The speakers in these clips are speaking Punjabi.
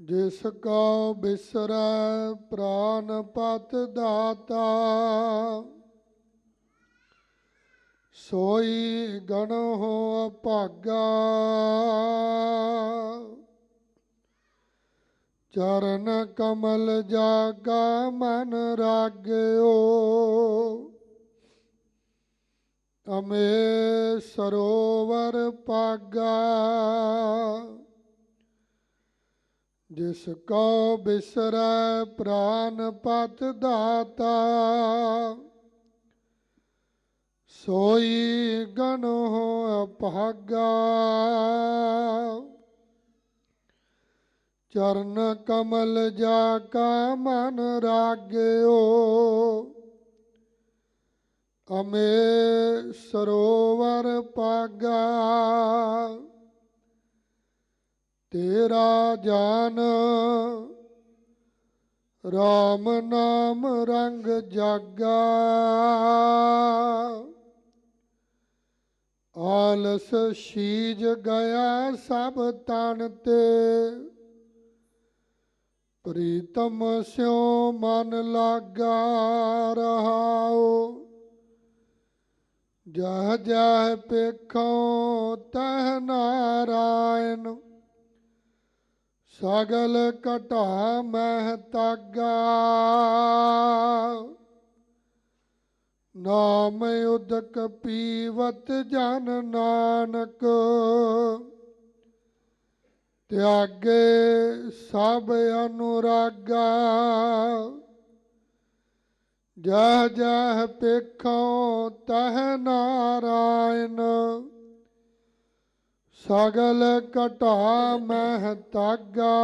जिस को बिसरै प्राण पत दाता, सोई गण हो अभागा। चरण कमल जागा मन राग्यो, अमे सरोवर पागा। जिसको बिसरै प्राण पत दाता, सोई गण हो अभागा। चरण कमल जाका मन राग्यो, अमे सरोवर पागा। तेरा जान राम नाम रंग जागा, आलस शीज गया सब तन ते। प्रीतम स्यो मन लागा रहाओ, जह जह पेखो तह नारायण। सगल घटा मह तागा, नाम उदक पीवत जन नानक। त्यागे सब अनुरागा, जह जह पेखो तह नारायण। सगल घटा मह तागा,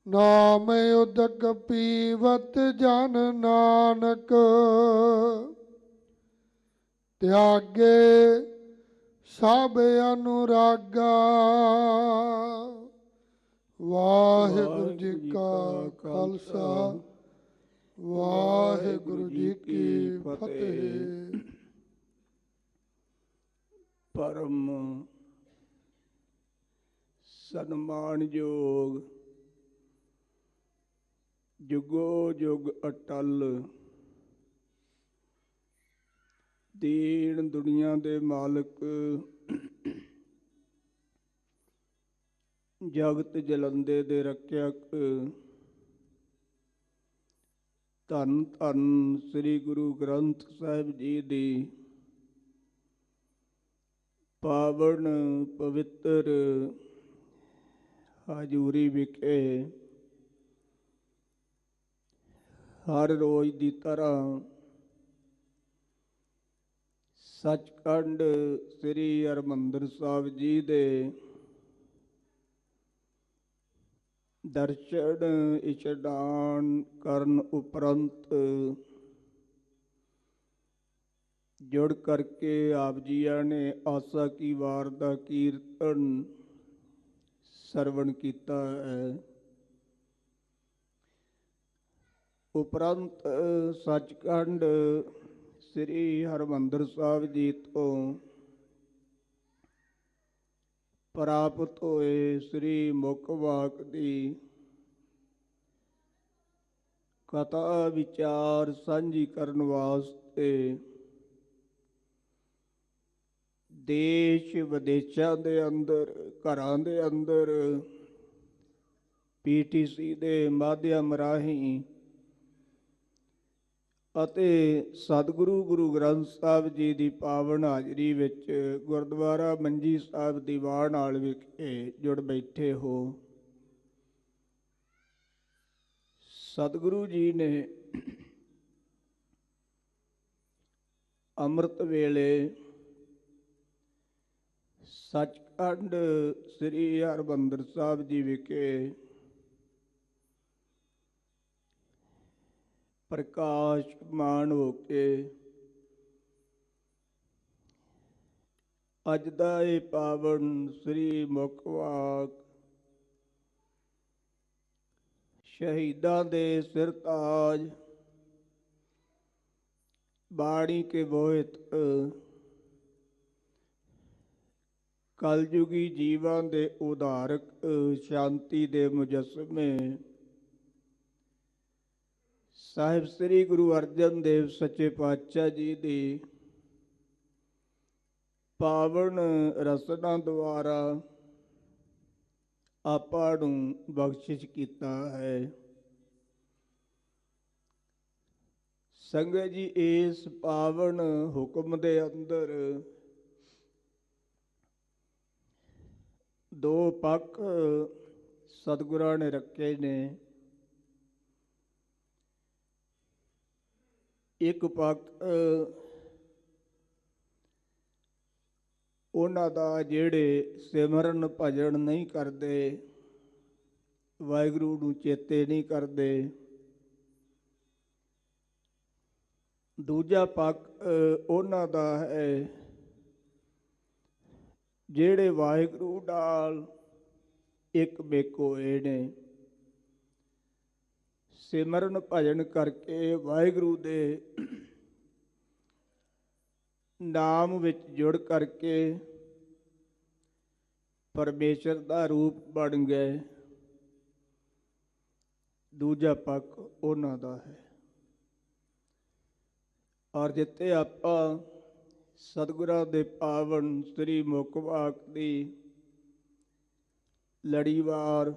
नाम उदक पीवत जन नानक। त्यागे सब अनुरागा। वाहिगुरु जी का खालसा, वाहिगुरु जी की फतेह। परम सन्मानयोग जुगो जुग अटल दीन दुनिया दे मालिक, जगत जलंदे दे रख्यक, धन धन श्री गुरु ग्रंथ साहिब जी दी पावन पवित्र हाजूरी विखे हर रोज की तरह सचखंड श्री हरमंदर साहिब जी दे दर्शन इशनान करन उपरंत जुड़ करके आप जिया ने आसा की वार दा कीर्तन सरवण कीता है। उपरंत सचखंड श्री हरमंदर साहिब जी तो प्राप्त होए श्री मुखवाक दी कथा विचार सांझी करन वास्ते देश विदेशों के अंदर घरां दे अंदर PTC दे माध्यम राहीं ਅਤੇ सतगुरु गुरु ग्रंथ साहिब जी की पावन हाजरी विच गुरुद्वारा मंजी साहिब दीवान हाल विखे जुड़ बैठे हो। सतगुरु जी ने अमृत वेले सचखंड श्री हरमंदर साहिब जी विखे प्रकाशमान हो के अज दा ये पावन श्री मुखवाक शहीदां दे सिरताज बाणी के बोहित ਕਲਯੁਗੀ ਜੀਵਾਂ ਦੇ ਉਧਾਰਕ ਸ਼ਾਂਤੀ ਦੇ ਮੁਜੱਸਮੇ ਸਾਹਿਬ ਸ੍ਰੀ ਗੁਰੂ ਅਰਜਨ ਦੇਵ ਸੱਚੇ ਪਾਤਸ਼ਾਹ ਜੀ ਦੀ ਪਾਵਨ ਰਸਨਾ ਦੁਆਰਾ ਆਪਾਂ ਨੂੰ ਬਖਸ਼ਿਸ਼ ਕੀਤਾ ਹੈ। ਸੰਗਤ ਜੀ, ਇਸ ਪਾਵਨ ਹੁਕਮ ਦੇ ਅੰਦਰ ਦੋ ਪੱਖ ਸਤਿਗੁਰਾਂ ਨੇ ਰੱਖੇ ਨੇ। ਇੱਕ ਪੱਖ ਉਹਨਾਂ ਦਾ ਜਿਹੜੇ ਸਿਮਰਨ ਭਜਨ ਨਹੀਂ ਕਰਦੇ, ਵਾਹਿਗੁਰੂ ਨੂੰ ਚੇਤੇ ਨਹੀਂ ਕਰਦੇ। ਦੂਜਾ ਪੱਖ ਉਹਨਾਂ ਦਾ ਹੈ ਜਿਹੜੇ ਵਾਹਿਗੁਰੂ ਨਾਲ ਇੱਕ ਮਿਕ ਹੋਏ ਨੇ, ਸਿਮਰਨ ਭਜਨ ਕਰਕੇ ਵਾਹਿਗੁਰੂ ਦੇ ਨਾਮ ਵਿੱਚ ਜੁੜ ਕਰਕੇ ਪਰਮੇਸ਼ਰ ਦਾ ਰੂਪ ਬਣ ਗਏ। ਦੂਜਾ ਪੱਖ ਉਹਨਾਂ ਦਾ ਹੈ। ਔਰ ਜਿੱਥੇ ਆਪਾਂ ਸਤਿਗੁਰਾਂ ਦੇ ਪਾਵਨ ਸ੍ਰੀ ਮੁਖ ਵਾਕ ਦੀ ਲੜੀਵਾਰ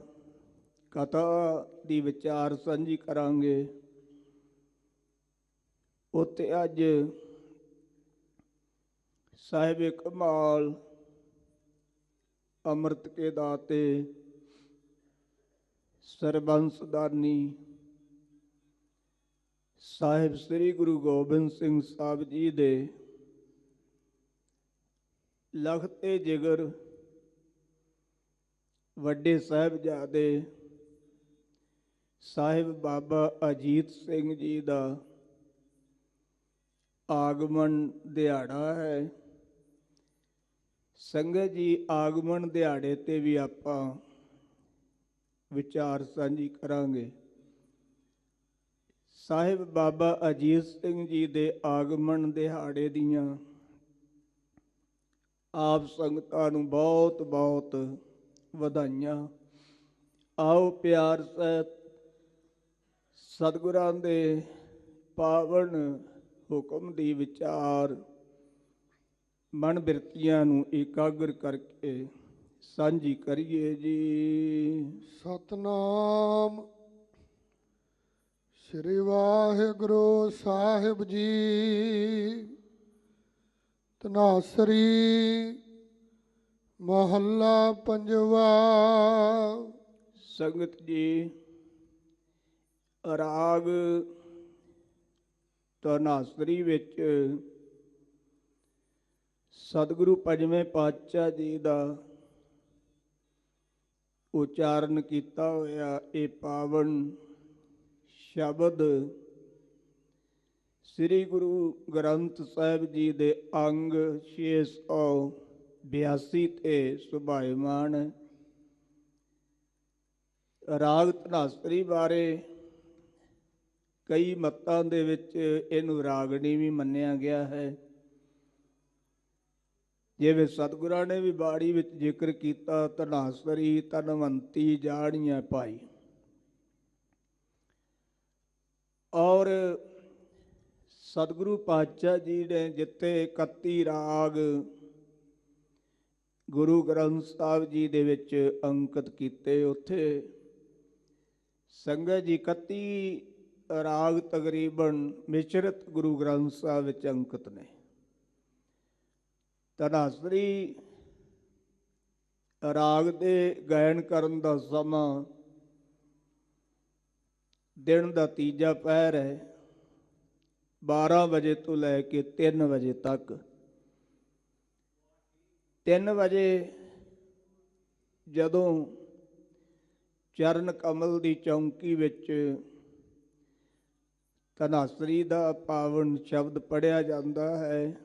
ਕਥਾ ਦੀ ਵਿਚਾਰ ਸਾਂਝੀ ਕਰਾਂਗੇ, ਉੱਥੇ ਅੱਜ ਸਾਹਿਬ ਕਮਾਲ ਅੰਮ੍ਰਿਤ ਕੇ ਦਾਤੇ ਸਰਬੰਸ ਦਾਨੀ ਸਾਹਿਬ ਸ੍ਰੀ ਗੁਰੂ ਗੋਬਿੰਦ ਸਿੰਘ ਸਾਹਿਬ ਜੀ ਦੇ ਲਖਤੇ ਜਿਗਰ ਵੱਡੇ ਸਾਹਿਬਜ਼ਾਦੇ ਸਾਹਿਬ ਬਾਬਾ ਅਜੀਤ ਸਿੰਘ ਜੀ ਦਾ ਆਗਮਨ ਦਿਹਾੜਾ ਹੈ। ਸੰਗਤ ਜੀ, ਆਗਮਨ ਦਿਹਾੜੇ ਤੇ ਵੀ ਆਪਾਂ ਵਿਚਾਰ ਸਾਂਝੀ ਕਰਾਂਗੇ। ਸਾਹਿਬ ਬਾਬਾ ਅਜੀਤ ਸਿੰਘ ਜੀ ਦੇ ਆਗਮਨ ਦਿਹਾੜੇ ਦੀਆਂ ਆਪ ਸੰਗਤਾਂ ਨੂੰ ਬਹੁਤ ਬਹੁਤ ਵਧਾਈਆਂ। ਆਓ ਪਿਆਰ ਸਹਿਤ ਸਤਿਗੁਰਾਂ ਦੇ ਪਾਵਨ ਹੁਕਮ ਦੀ ਵਿਚਾਰ ਮਨ ਬਿਰਤੀਆਂ ਨੂੰ ਇਕਾਗਰ ਕਰਕੇ ਸਾਂਝੀ ਕਰੀਏ ਜੀ। ਸਤਨਾਮ ਸ੍ਰੀ ਵਾਹਿਗੁਰੂ ਸਾਹਿਬ ਜੀ। ਧਨਾਸਰੀ ਮਹੱਲਾ ਪੰਜਵਾ। ਸੰਗਤ ਜੀ, ਰਾਗ ਧਨਾਸਰੀ ਵਿੱਚ ਸਤਿਗੁਰੂ ਪੰਜਵੇਂ ਪਾਤਸ਼ਾਹ ਜੀ ਦਾ ਉਚਾਰਨ ਕੀਤਾ ਹੋਇਆ ਇਹ ਪਾਵਨ ਸ਼ਬਦ ਸ੍ਰੀ ਗੁਰੂ ਗ੍ਰੰਥ ਸਾਹਿਬ ਜੀ ਦੇ ਅੰਗ 682 ਤੇ ਸੁਭਾਇਮਾਨ। ਰਾਗ ਧਨਾਸਰੀ ਬਾਰੇ ਕਈ ਮੱਤਾਂ ਦੇ ਵਿੱਚ ਇਹਨੂੰ ਰਾਗਣੀ ਵੀ ਮੰਨਿਆ ਗਿਆ ਹੈ। ਜਿਵੇਂ ਸਤਿਗੁਰਾਂ ਨੇ ਵੀ ਬਾਣੀ ਵਿੱਚ ਜ਼ਿਕਰ ਕੀਤਾ, ਧਨਾਸਰੀ ਧਨਵੰਤੀ ਜਾਣੀਆਂ ਭਾਈ। ਔਰ ਸਤਿਗੁਰੂ ਪਾਤਸ਼ਾਹ ਜੀ ਨੇ ਜਿੱਥੇ 31 ਰਾਗ ਗੁਰੂ ਗ੍ਰੰਥ ਸਾਹਿਬ ਜੀ ਦੇ ਵਿੱਚ ਅੰਕਿਤ ਕੀਤੇ, ਉੱਥੇ ਸੰਗਤ ਜੀ 31 ਰਾਗ ਤਕਰੀਬਨ ਮਿਸ਼ਰਤ ਗੁਰੂ ਗ੍ਰੰਥ ਸਾਹਿਬ ਵਿੱਚ ਅੰਕਿਤ ਨੇ। ਧਨਾਸਰੀ ਰਾਗ ਦੇ ਗਾਇਨ ਕਰਨ ਦਾ ਸਮਾਂ ਦਿਨ ਦਾ ਤੀਜਾ ਪਹਿਰ ਹੈ, 12 ਵਜੇ ਤੋਂ ਲੈ ਕੇ 3 ਵਜੇ ਤੱਕ। 3 ਵਜੇ ਜਦੋਂ ਚਰਨ ਕਮਲ ਦੀ ਚੌਂਕੀ ਵਿੱਚ ਧਨਾਸਰੀ ਦਾ ਪਾਵਨ ਸ਼ਬਦ ਪੜ੍ਹਿਆ ਜਾਂਦਾ ਹੈ,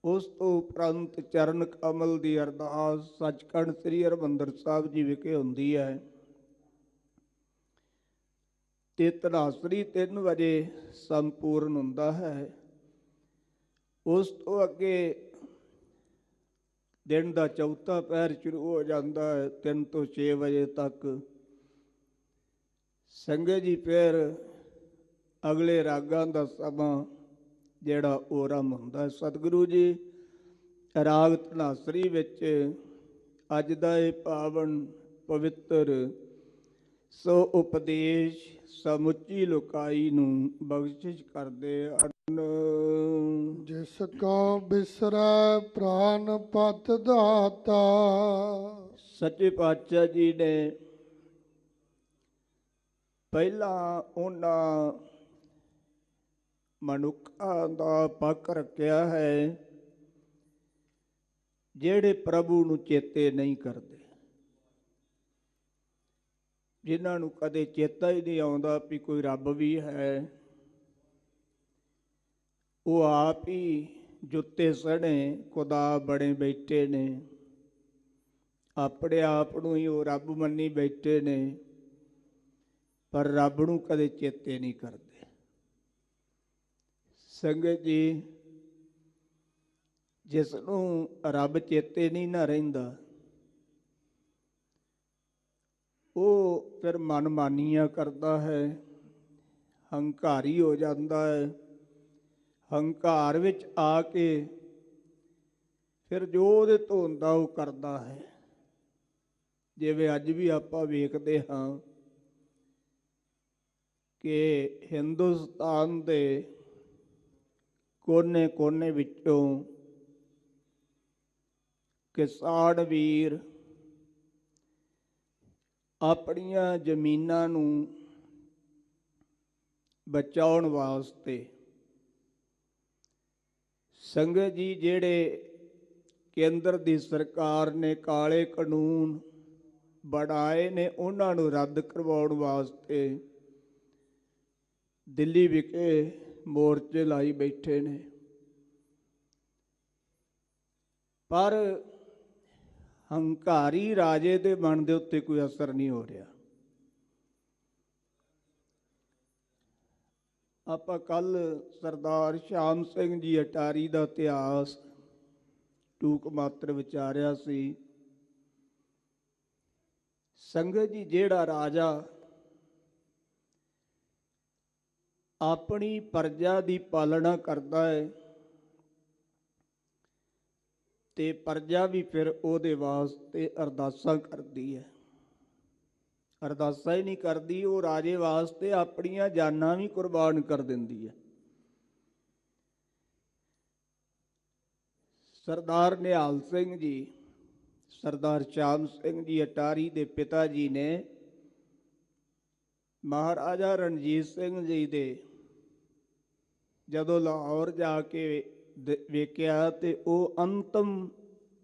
ਉਸ ਤੋਂ ਉਪਰੰਤ ਚਰਨ ਕਮਲ ਦੀ ਅਰਦਾਸ ਸੱਚਖੰਡ ਸ੍ਰੀ ਹਰਿਮੰਦਰ ਸਾਹਿਬ ਜੀ ਵਿਖੇ ਹੁੰਦੀ ਹੈ। ਤੇ ਧਨਾਸਰੀ 3 ਵਜੇ ਸੰਪੂਰਨ ਹੁੰਦਾ ਹੈ। ਉਸ ਤੋਂ ਅੱਗੇ ਦਿਨ ਦਾ ਚੌਥਾ ਪਹਿਰ ਸ਼ੁਰੂ ਹੋ ਜਾਂਦਾ ਹੈ 3 ਤੋਂ 6 ਵਜੇ ਤੱਕ। ਸੰਗਤ ਜੀ ਫਿਰ ਅਗਲੇ ਰਾਗਾਂ ਦਾ ਸਮਾਂ ਜਿਹੜਾ ਉਹ ਆਰੰਭ ਹੁੰਦਾ ਹੈ। ਸਤਿਗੁਰੂ ਜੀ ਰਾਗ ਧਨਾਸਰੀ ਵਿੱਚ ਅੱਜ ਦਾ ਇਹ ਪਾਵਨ ਪਵਿੱਤਰ ਸੋ ਉਪਦੇਸ਼ ਸਮੁੱਚੀ ਲੋਕਾਈ ਨੂੰ ਬਖਸ਼ਿਸ਼ ਕਰਦੇ ਹਨ। ਜਿਸ ਕੋ ਬਿਸਰੈ ਪ੍ਰਾਨ ਪਤ ਦਾਤਾ। ਸੱਚੇ ਪਾਤਸ਼ਾਹ ਜੀ ਨੇ ਪਹਿਲਾਂ ਉਹਨਾਂ ਮਨੁੱਖਾਂ ਦਾ ਪੱਖ ਰੱਖਿਆ ਹੈ ਜਿਹੜੇ ਪ੍ਰਭੂ ਨੂੰ ਚੇਤੇ ਨਹੀਂ ਕਰਦੇ, ਜਿਨ੍ਹਾਂ ਨੂੰ ਕਦੇ ਚੇਤਾ ਹੀ ਨਹੀਂ ਆਉਂਦਾ ਵੀ ਕੋਈ ਰੱਬ ਵੀ ਹੈ। ਉਹ ਆਪ ਹੀ ਜੁੱਤੇ ਸਣੇ ਖੁਦਾ ਬਣੇ ਬੈਠੇ ਨੇ, ਆਪਣੇ ਆਪ ਨੂੰ ਹੀ ਉਹ ਰੱਬ ਮੰਨੀ ਬੈਠੇ ਨੇ, ਪਰ ਰੱਬ ਨੂੰ ਕਦੇ ਚੇਤੇ ਨਹੀਂ ਕਰਦੇ। ਸੰਗਤ ਜੀ, ਜਿਸ ਨੂੰ ਰੱਬ ਚੇਤੇ ਨਹੀਂ ਨਾ ਰਹਿੰਦਾ, ਉਹ ਫਿਰ ਮਨਮਾਨੀਆਂ ਕਰਦਾ ਹੈ, ਹੰਕਾਰੀ ਹੋ ਜਾਂਦਾ ਹੈ। ਹੰਕਾਰ ਵਿੱਚ ਆ ਕੇ ਫਿਰ ਜੋ ਉਹਦੇ ਤੋਂ ਹੁੰਦਾ ਉਹ ਕਰਦਾ ਹੈ। ਜਿਵੇਂ ਅੱਜ ਵੀ ਆਪਾਂ ਵੇਖਦੇ ਹਾਂ ਕਿ ਹਿੰਦੁਸਤਾਨ ਦੇ ਕੋਨੇ-ਕੋਨੇ ਵਿੱਚੋਂ ਕਿਸਾਨ ਵੀਰ ਆਪਣੀਆਂ ਜ਼ਮੀਨਾਂ ਨੂੰ ਬਚਾਉਣ ਵਾਸਤੇ, ਸੰਗਤ ਜੀ ਜਿਹੜੇ ਕੇਂਦਰ ਦੀ ਸਰਕਾਰ ਨੇ ਕਾਲੇ ਕਾਨੂੰਨ ਬਣਾਏ ਨੇ, ਉਹਨਾਂ ਨੂੰ ਰੱਦ ਕਰਵਾਉਣ ਵਾਸਤੇ ਦਿੱਲੀ ਵਿਖੇ ਮੋਰਚੇ ਲਾਈ ਬੈਠੇ ਨੇ। ਪਰ ਹੰਕਾਰੀ ਰਾਜੇ ਦੇ ਮਨ ਦੇ ਉੱਤੇ ਕੋਈ ਅਸਰ ਨਹੀਂ ਹੋ ਰਿਹਾ। ਆਪਾਂ ਕੱਲ ਸਰਦਾਰ ਸ਼ਾਮ ਸਿੰਘ ਜੀ ਅਟਾਰੀ ਦਾ ਇਤਿਹਾਸ ਟੂਕ ਮਾਤਰ ਵਿਚਾਰਿਆ ਸੀ। ਸੰਗਤ ਜੀ, ਜਿਹੜਾ ਰਾਜਾ ਆਪਣੀ ਪ੍ਰਜਾ ਦੀ ਪਾਲਣਾ ਕਰਦਾ ਹੈ ਤੇ ਪ੍ਰਜਾ ਵੀ ਫਿਰ ਉਹਦੇ ਵਾਸਤੇ ਅਰਦਾਸਾਂ ਕਰਦੀ ਹੈ। ਅਰਦਾਸਾਂ ਹੀ ਨਹੀਂ ਕਰਦੀ, ਉਹ ਰਾਜੇ ਵਾਸਤੇ ਆਪਣੀਆਂ ਜਾਨਾਂ ਵੀ ਕੁਰਬਾਨ ਕਰ ਦਿੰਦੀ ਹੈ। ਸਰਦਾਰ ਨਿਹਾਲ ਸਿੰਘ ਜੀ, ਸਰਦਾਰ ਸ਼ਾਮ ਸਿੰਘ ਜੀ ਅਟਾਰੀ ਦੇ ਪਿਤਾ ਜੀ ਨੇ ਮਹਾਰਾਜਾ ਰਣਜੀਤ ਸਿੰਘ ਜੀ ਦੇ ਜਦੋਂ ਲਾਹੌਰ ਜਾ ਕੇ ਵੇਖਿਆ ਤੇ ਉਹ ਅੰਤਮ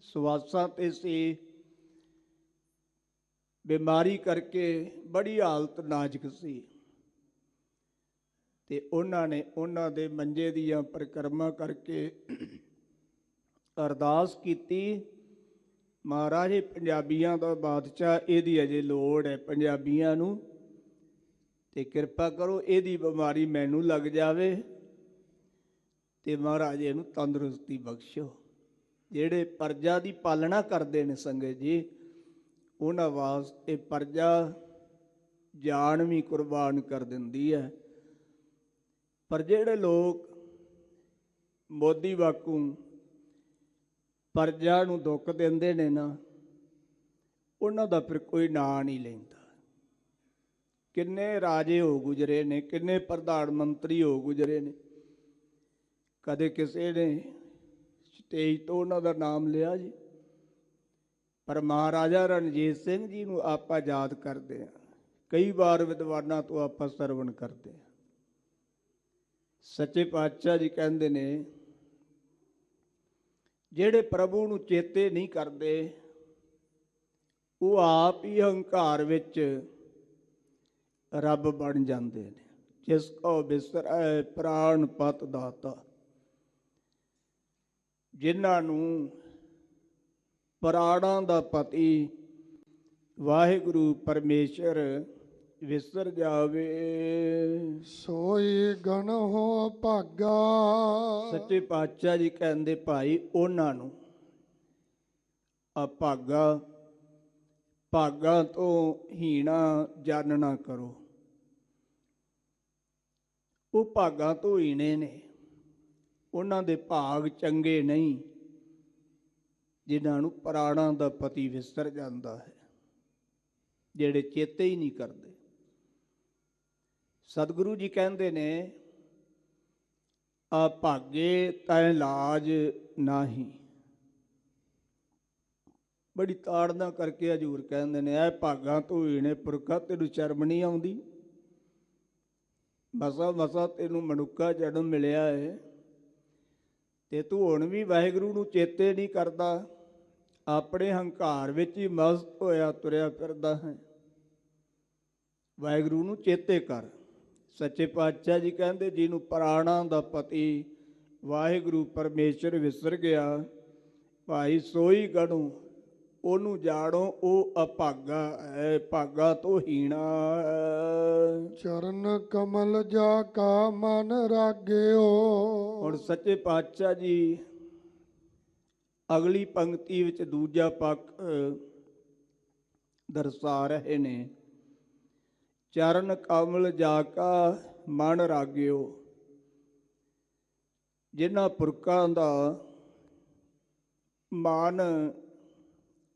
ਸਵਾਸਾਂ ਤੇ ਸੀ, ਬਿਮਾਰੀ ਕਰਕੇ ਬੜੀ ਹਾਲਤ ਨਾਜ਼ੁਕ ਸੀ, ਤੇ ਉਹਨਾਂ ਨੇ ਉਹਨਾਂ ਦੇ ਮੰਜੇ ਦੀਆਂ ਪਰਿਕਰਮਾ ਕਰਕੇ ਅਰਦਾਸ ਕੀਤੀ, ਮਹਾਰਾਜ ਪੰਜਾਬੀਆਂ ਦਾ ਬਾਦਸ਼ਾਹ, ਇਹਦੀ ਅਜੇ ਲੋੜ ਹੈ ਪੰਜਾਬੀਆਂ ਨੂੰ, ਤੇ ਕਿਰਪਾ ਕਰੋ ਇਹਦੀ ਬਿਮਾਰੀ ਮੈਨੂੰ ਲੱਗ ਜਾਵੇ ਤੇ ਮਹਾਰਾਜ ਇਹਨੂੰ ਤੰਦਰੁਸਤੀ ਬਖਸ਼ੋ। ਜਿਹੜੇ ਪ੍ਰਜਾ ਦੀ ਪਾਲਣਾ ਕਰਦੇ ਨੇ ਸੰਗਤ ਜੀ, ਉਹਨਾਂ ਵਾਸਤੇ ਪ੍ਰਜਾ ਜਾਨ ਵੀ ਕੁਰਬਾਨ ਕਰ ਦਿੰਦੀ ਹੈ। ਪਰ ਜਿਹੜੇ ਲੋਕ ਮੋਦੀ ਵਾਂਗੂ ਪ੍ਰਜਾ ਨੂੰ ਦੁੱਖ ਦਿੰਦੇ ਨੇ ਨਾ, ਉਹਨਾਂ ਦਾ ਫਿਰ ਕੋਈ ਨਾਂ ਨਹੀਂ ਲੈਂਦਾ। ਕਿੰਨੇ ਰਾਜੇ ਹੋ ਗੁਜ਼ਰੇ ਨੇ, ਕਿੰਨੇ ਪ੍ਰਧਾਨ ਮੰਤਰੀ ਹੋ ਗੁਜ਼ਰੇ ਨੇ, ਕਦੇ ਕਿਸੇ ਨੇ ਸਟੇਜ ਤੋਂ ਉਹਨਾਂ ਦਾ ਨਾਮ ਲਿਆ ਜੀ? ਪਰ ਮਹਾਰਾਜਾ ਰਣਜੀਤ ਸਿੰਘ ਜੀ ਨੂੰ ਆਪਾਂ ਯਾਦ ਕਰਦੇ ਹਾਂ, ਕਈ ਵਾਰ ਵਿਦਵਾਨਾਂ ਤੋਂ ਆਪਾਂ ਸਰਵਣ ਕਰਦੇ ਹਾਂ। ਸੱਚੇ ਪਾਤਸ਼ਾਹ ਜੀ ਕਹਿੰਦੇ ਨੇ, ਜਿਹੜੇ ਪ੍ਰਭੂ ਨੂੰ ਚੇਤੇ ਨਹੀਂ ਕਰਦੇ, ਉਹ ਆਪ ਹੀ ਹੰਕਾਰ ਵਿੱਚ ਰੱਬ ਬਣ ਜਾਂਦੇ ਨੇ। ਜਿਸ ਕੋ ਬਿਸਰੈ ਪ੍ਰਾਨ ਪਤ ਦਾਤਾ, ਜਿਨ੍ਹਾਂ ਨੂੰ ਪ੍ਰਾਣਾਂ ਦਾ ਪਤੀ ਵਾਹਿਗੁਰੂ ਪਰਮੇਸ਼ਰ ਵਿਸਰ ਜਾਵੇ, ਸੋਈ ਗਣ ਹੋ ਭਾਗਾ। ਸੱਚੇ ਪਾਤਸ਼ਾਹ ਜੀ ਕਹਿੰਦੇ, ਭਾਈ ਉਹਨਾਂ ਨੂੰ ਅਭਾਗਾ, ਭਾਗਾਂ ਤੋਂ ਹੀਣਾ ਜਨ ਨਾ ਕਰੋ। ਉਹ ਭਾਗਾਂ ਤੋਂ ਹੀਣੇ ਨੇ, ਉਹਨਾਂ ਦੇ ਭਾਗ ਚੰਗੇ ਨਹੀਂ ਜਿਨ੍ਹਾਂ ਨੂੰ ਪ੍ਰਾਣਾਂ ਦਾ ਪਤੀ ਵਿਸਰ ਜਾਂਦਾ ਹੈ, ਜਿਹੜੇ ਚੇਤੇ ਹੀ ਨਹੀਂ ਕਰਦੇ। ਸਤਿਗੁਰੂ ਜੀ ਕਹਿੰਦੇ ਨੇ, ਆ ਭਾਗੇ ਤੈ ਲਾਜ ਨਾਹੀ। ਬੜੀ ਤਾੜਨਾ ਕਰਕੇ ਹਜ਼ੂਰ ਕਹਿੰਦੇ ਨੇ, ਇਹ ਭਾਗਾਂ ਤੋਂ ਹੀਣੇ ਪੁਰਖਾ, ਤੈਨੂੰ ਸ਼ਰਮ ਨਹੀਂ ਆਉਂਦੀ? ਮਸਾ ਮਸਾ ਤੈਨੂੰ ਮਨੁੱਖਾ ਜਨਮ ਮਿਲਿਆ ਹੈ ਤੇ ਤੂੰ ਹੁਣ ਵੀ ਵਾਹਿਗੁਰੂ ਨੂੰ ਚੇਤੇ ਨਹੀਂ ਕਰਦਾ, ਆਪਣੇ ਹੰਕਾਰ ਵਿੱਚ ਹੀ ਮਸਤ ਹੋਇਆ ਤੁਰਿਆ ਫਿਰਦਾ ਹੈ। ਵਾਹਿਗੁਰੂ ਨੂੰ ਚੇਤੇ ਕਰ। ਸੱਚੇ ਪਾਤਸ਼ਾਹ ਜੀ ਕਹਿੰਦੇ, ਜਿਹਨੂੰ ਪ੍ਰਾਣਾਂ ਦਾ ਪਤੀ ਵਾਹਿਗੁਰੂ ਪਰਮੇਸ਼ਰ ਵਿਸਰ ਗਿਆ, ਭਾਈ ਸੋਈ ਗਣੂ ਉਹਨੂੰ ਜਾਣੋ, ਉਹ ਅਭਾਗਾ ਹੈ, ਭਾਗਾ ਤੋਂ ਹੀਣਾ ਹੈ। ਚਰਨ ਕਮਲ ਜਾ ਕਾ ਮਨ ਰਾਗਿਓ। ਹੁਣ ਸੱਚੇ ਪਾਤਸ਼ਾਹ ਜੀ ਅਗਲੀ ਪੰਕਤੀ ਵਿੱਚ ਦੂਜਾ ਪੱਖ ਦਰਸਾ ਰਹੇ ਨੇ, ਚਰਨ ਕਮਲ ਜਾ ਕਾ ਮਨ ਰਾਗਿਓ। ਜਿਨ੍ਹਾਂ ਪੁਰਖਾਂ ਦਾ ਮਨ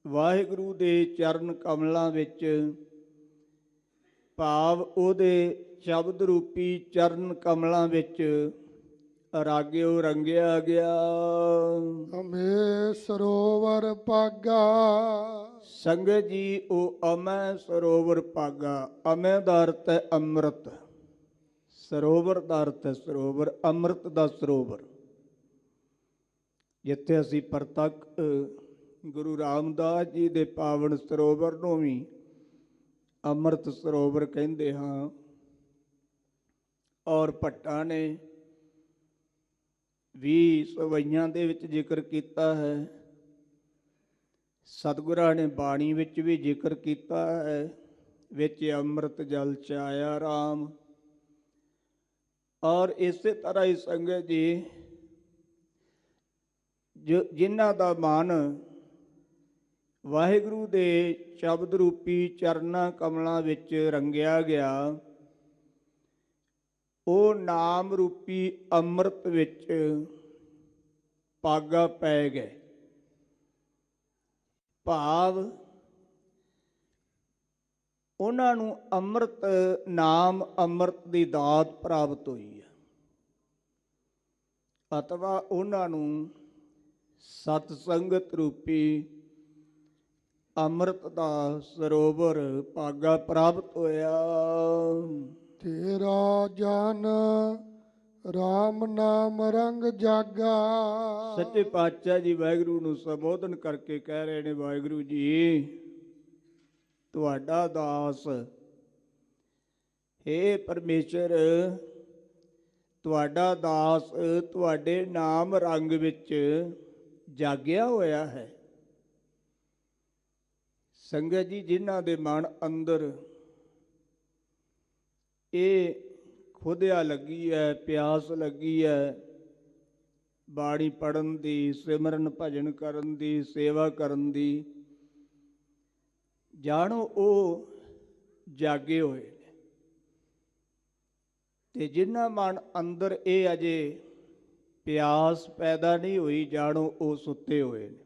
ਵਾਹਿਗੁਰੂ ਦੇ ਚਰਨ ਕਮਲਾਂ ਵਿੱਚ, ਭਾਵ ਉਹਦੇ ਸ਼ਬਦ ਰੂਪੀ ਚਰਨ ਕਮਲਾਂ ਵਿੱਚ ਰਾਗਿਓ ਰੰਗਿਆ ਗਿਆ। ਅਮੇ ਸਰੋਵਰ ਭਾਗਾ। ਸੰਗਤ ਜੀ, ਉਹ ਅਮੈ ਸਰੋਵਰ ਭਾਗਾ। ਅਮੈ ਦਾ ਅਰਥ ਹੈ ਅੰਮ੍ਰਿਤ, ਸਰੋਵਰ ਦਾ ਅਰਥ ਹੈ ਸਰੋਵਰ, ਅੰਮ੍ਰਿਤ ਦਾ ਸਰੋਵਰ। ਜਿੱਥੇ ਅਸੀਂ ਪ੍ਰਤੱਖ ਗੁਰੂ ਰਾਮਦਾਸ ਜੀ ਦੇ ਪਾਵਨ ਸਰੋਵਰ ਨੂੰ ਵੀ ਅੰਮ੍ਰਿਤ ਸਰੋਵਰ ਕਹਿੰਦੇ ਹਾਂ। ਔਰ ਭੱਟਾਂ ਨੇ ਵੀ ਸਵਈਆਂ ਦੇ ਵਿੱਚ ਜ਼ਿਕਰ ਕੀਤਾ ਹੈ, ਸਤਿਗੁਰਾਂ ਨੇ ਬਾਣੀ ਵਿੱਚ ਵੀ ਜ਼ਿਕਰ ਕੀਤਾ ਹੈ, ਵਿੱਚ ਅੰਮ੍ਰਿਤ ਜਲ ਚ ਆਇਆ ਰਾਮ। ਔਰ ਇਸੇ ਤਰ੍ਹਾਂ ਹੀ ਸੰਗਤ ਜੀ, ਜਿਨ੍ਹਾਂ ਦਾ ਮਨ ਵਾਹਿਗੁਰੂ ਦੇ ਸ਼ਬਦ ਰੂਪੀ ਚਰਨਾਂ ਕਮਲਾਂ ਵਿੱਚ ਰੰਗਿਆ ਗਿਆ, ਉਹ ਨਾਮ ਰੂਪੀ ਅੰਮ੍ਰਿਤ ਵਿੱਚ ਭਾਗਾ ਪੈ ਗਏ। ਭਾਵ ਉਹਨਾਂ ਨੂੰ ਅੰਮ੍ਰਿਤ ਨਾਮ, ਅੰਮ੍ਰਿਤ ਦੀ ਦਾਤ ਪ੍ਰਾਪਤ ਹੋਈ ਹੈ, ਅਥਵਾ ਉਹਨਾਂ ਨੂੰ ਸਤ ਸੰਗਤ ਰੂਪੀ ਅੰਮ੍ਰਿਤ ਦਾ ਸਰੋਵਰ ਭਾਗਾ ਪ੍ਰਾਪਤ ਹੋਇਆ। ਤੇਰਾ ਜਨ ਰਾਮ ਨਾਮ ਰੰਗ ਜਾਗਾ। ਸੱਚੇ ਪਾਤਸ਼ਾਹ ਜੀ ਵਾਹਿਗੁਰੂ ਨੂੰ ਸੰਬੋਧਨ ਕਰਕੇ ਕਹਿ ਰਹੇ ਨੇ, ਵਾਹਿਗੁਰੂ ਜੀ ਤੁਹਾਡਾ ਦਾਸ, ਹੇ ਪਰਮੇਸ਼ਰ ਤੁਹਾਡਾ ਦਾਸ ਤੁਹਾਡੇ ਨਾਮ ਰੰਗ ਵਿੱਚ ਜਾਗਿਆ ਹੋਇਆ ਹੈ। ਸੰਗਤ ਜੀ, ਜਿਨ੍ਹਾਂ ਦੇ ਮਨ ਅੰਦਰ ਇਹ ਖੁਦਿਆ ਲੱਗੀ ਹੈ, ਪਿਆਸ ਲੱਗੀ ਹੈ ਬਾਣੀ ਪੜ੍ਹਨ ਦੀ, ਸਿਮਰਨ ਭਜਨ ਕਰਨ ਦੀ, ਸੇਵਾ ਕਰਨ ਦੀ, ਜਾਣੋ ਉਹ ਜਾਗੇ ਹੋਏ ਨੇ। ਤੇ ਜਿਨ੍ਹਾਂ ਮਨ ਅੰਦਰ ਇਹ ਅਜੇ ਪਿਆਸ ਪੈਦਾ ਨਹੀਂ ਹੋਈ, ਜਾਣੋ ਉਹ ਸੁੱਤੇ ਹੋਏ ਨੇ।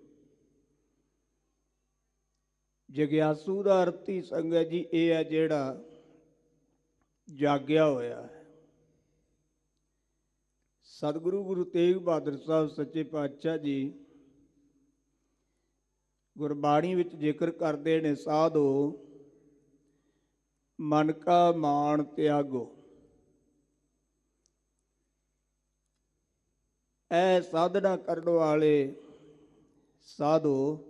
ਜਗਿਆਸੂ ਦਾ ਅਰਥ ਹੀ ਸੰਗਤ ਜੀ ਇਹ ਹੈ ਜਿਹੜਾ ਜਾਗਿਆ ਹੋਇਆ ਹੈ। ਸਤਿਗੁਰੂ ਗੁਰੂ ਤੇਗ ਬਹਾਦਰ ਸਾਹਿਬ ਸੱਚੇ ਪਾਤਸ਼ਾਹ ਜੀ ਗੁਰਬਾਣੀ ਵਿੱਚ ਜ਼ਿਕਰ ਕਰਦੇ ਨੇ, ਸਾਧੋ ਮਨ ਕਾ ਮਾਣ ਤਿਆਗੋ। ਐ ਸਾਧਨਾ ਕਰਨ ਵਾਲੇ ਸਾਧੋ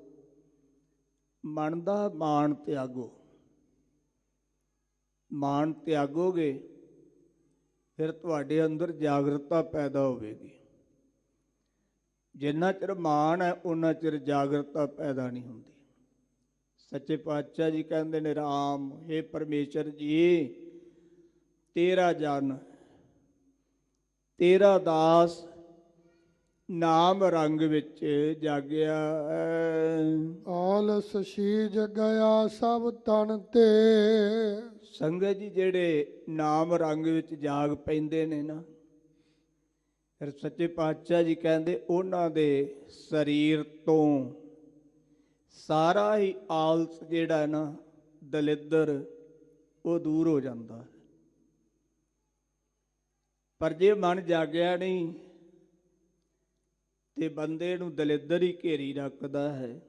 ਮਨ ਦਾ ਮਾਣ ਤਿਆਗੋ। ਮਾਣ ਤਿਆਗੋਗੇ ਫਿਰ ਤੁਹਾਡੇ ਅੰਦਰ ਜਾਗਰਤਾ ਪੈਦਾ ਹੋਵੇਗੀ। ਜਿੰਨਾ ਚਿਰ ਮਾਣ ਹੈ ਉਹਨਾਂ ਚਿਰ ਜਾਗਰਤਾ ਪੈਦਾ ਨਹੀਂ ਹੁੰਦੀ। ਸੱਚੇ ਪਾਤਸ਼ਾਹ ਜੀ ਕਹਿੰਦੇ ਨੇ, ਰਾਮ ਹੇ ਪਰਮੇਸ਼ਰ ਜੀ ਤੇਰਾ ਜਨ, ਤੇਰਾ ਦਾਸ ਨਾਮ ਰੰਗ ਵਿੱਚ ਜਾਗਿਆ। ਆਲਸ ਸੀਜ ਗਿਆ ਸਭ ਤਨ ਤੇ। ਸੰਗਤ ਜੀ ਜਿਹੜੇ ਨਾਮ ਰੰਗ ਵਿੱਚ ਜਾਗ ਪੈਂਦੇ ਨੇ ਨਾ, ਫਿਰ ਸੱਚੇ ਪਾਤਸ਼ਾਹ ਜੀ ਕਹਿੰਦੇ ਉਹਨਾਂ ਦੇ ਸਰੀਰ ਤੋਂ ਸਾਰਾ ਹੀ ਆਲਸ ਜਿਹੜਾ ਨਾ, ਦਲਿੱਦਰ, ਉਹ ਦੂਰ ਹੋ ਜਾਂਦਾ ਹੈ। ਪਰ ਜੇ ਮਨ ਜਾਗਿਆ ਨਹੀਂ ਤੇ ਬੰਦੇ ਨੂੰ ਦਲਿੱਦਰ ਹੀ ਘੇਰੀ ਰੱਖਦਾ ਹੈ।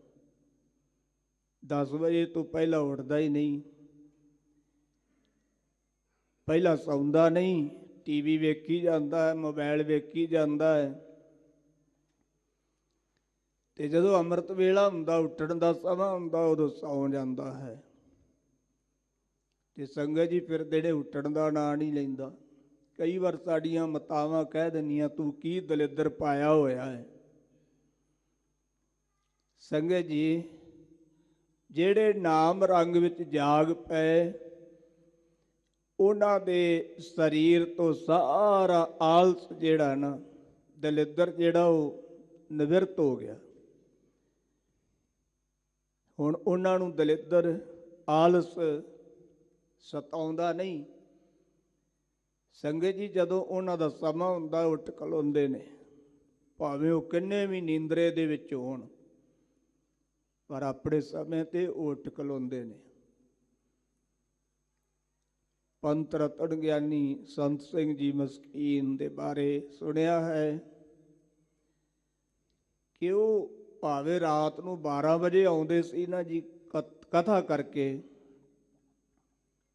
10 ਵਜੇ ਤੋਂ ਪਹਿਲਾਂ ਉੱਠਦਾ ਹੀ ਨਹੀਂ, ਪਹਿਲਾਂ ਸੌਂਦਾ ਨਹੀਂ, ਟੀਵੀ ਵੇਖੀ ਜਾਂਦਾ ਹੈ, ਮੋਬਾਈਲ ਵੇਖੀ ਜਾਂਦਾ ਹੈ, ਤੇ ਜਦੋਂ ਅੰਮ੍ਰਿਤ ਵੇਲਾ ਹੁੰਦਾ, ਉੱਠਣ ਦਾ ਸਮਾਂ ਹੁੰਦਾ, ਉਦੋਂ ਸੌਂ ਜਾਂਦਾ ਹੈ। ਤੇ ਸੰਗਤ ਜੀ ਫਿਰ ਜਿਹੜੇ ਉੱਠਣ ਦਾ ਨਾਂ ਨਹੀਂ ਲੈਂਦਾ। ਕਈ ਵਾਰ ਸਾਡੀਆਂ ਮਾਤਾਵਾਂ ਕਹਿ ਦਿੰਦੀਆਂ, ਤੂੰ ਕੀ ਦਲਿੱਦਰ ਪਾਇਆ ਹੋਇਆ ਹੈ। ਸੰਗਤ ਜੀ ਜਿਹੜੇ ਨਾਮ ਰੰਗ ਵਿੱਚ ਜਾਗ ਪਏ, ਉਹਨਾਂ ਦੇ ਸਰੀਰ ਤੋਂ ਸਾਰਾ ਆਲਸ ਜਿਹੜਾ ਨਾ, ਦਲਿੱਦਰ ਜਿਹੜਾ, ਉਹ ਨਿਵਰਤ ਹੋ ਗਿਆ। ਹੁਣ ਉਹਨਾਂ ਨੂੰ ਦਲਿੱਦਰ, ਆਲਸ ਸਤਾਉਂਦਾ ਨਹੀਂ। ਸੰਗਤ ਜੀ ਜਦੋਂ ਉਹਨਾਂ ਦਾ ਸਮਾਂ ਹੁੰਦਾ, ਉੱਠ ਖਲੋਂਦੇ ਨੇ, ਭਾਵੇਂ ਉਹ ਕਿੰਨੇ ਵੀ ਨੀਂਦਰੇ ਦੇ ਵਿੱਚ ਹੋਣ, ਪਰ ਆਪਣੇ ਸਮੇਂ ਤੇ ਉੱਠ ਖਲੋਂਦੇ ਨੇ। ਪੰਥ ਰਤਨ ਗਿਆਨੀ ਸੰਤ ਸਿੰਘ ਜੀ ਮਸਕੀਨ ਦੇ ਬਾਰੇ ਸੁਣਿਆ ਹੈ ਕਿ ਉਹ ਭਾਵੇਂ ਰਾਤ ਨੂੰ 12 ਵਜੇ ਆਉਂਦੇ ਸੀ ਨਾ ਜੀ ਕਥਾ ਕਰਕੇ,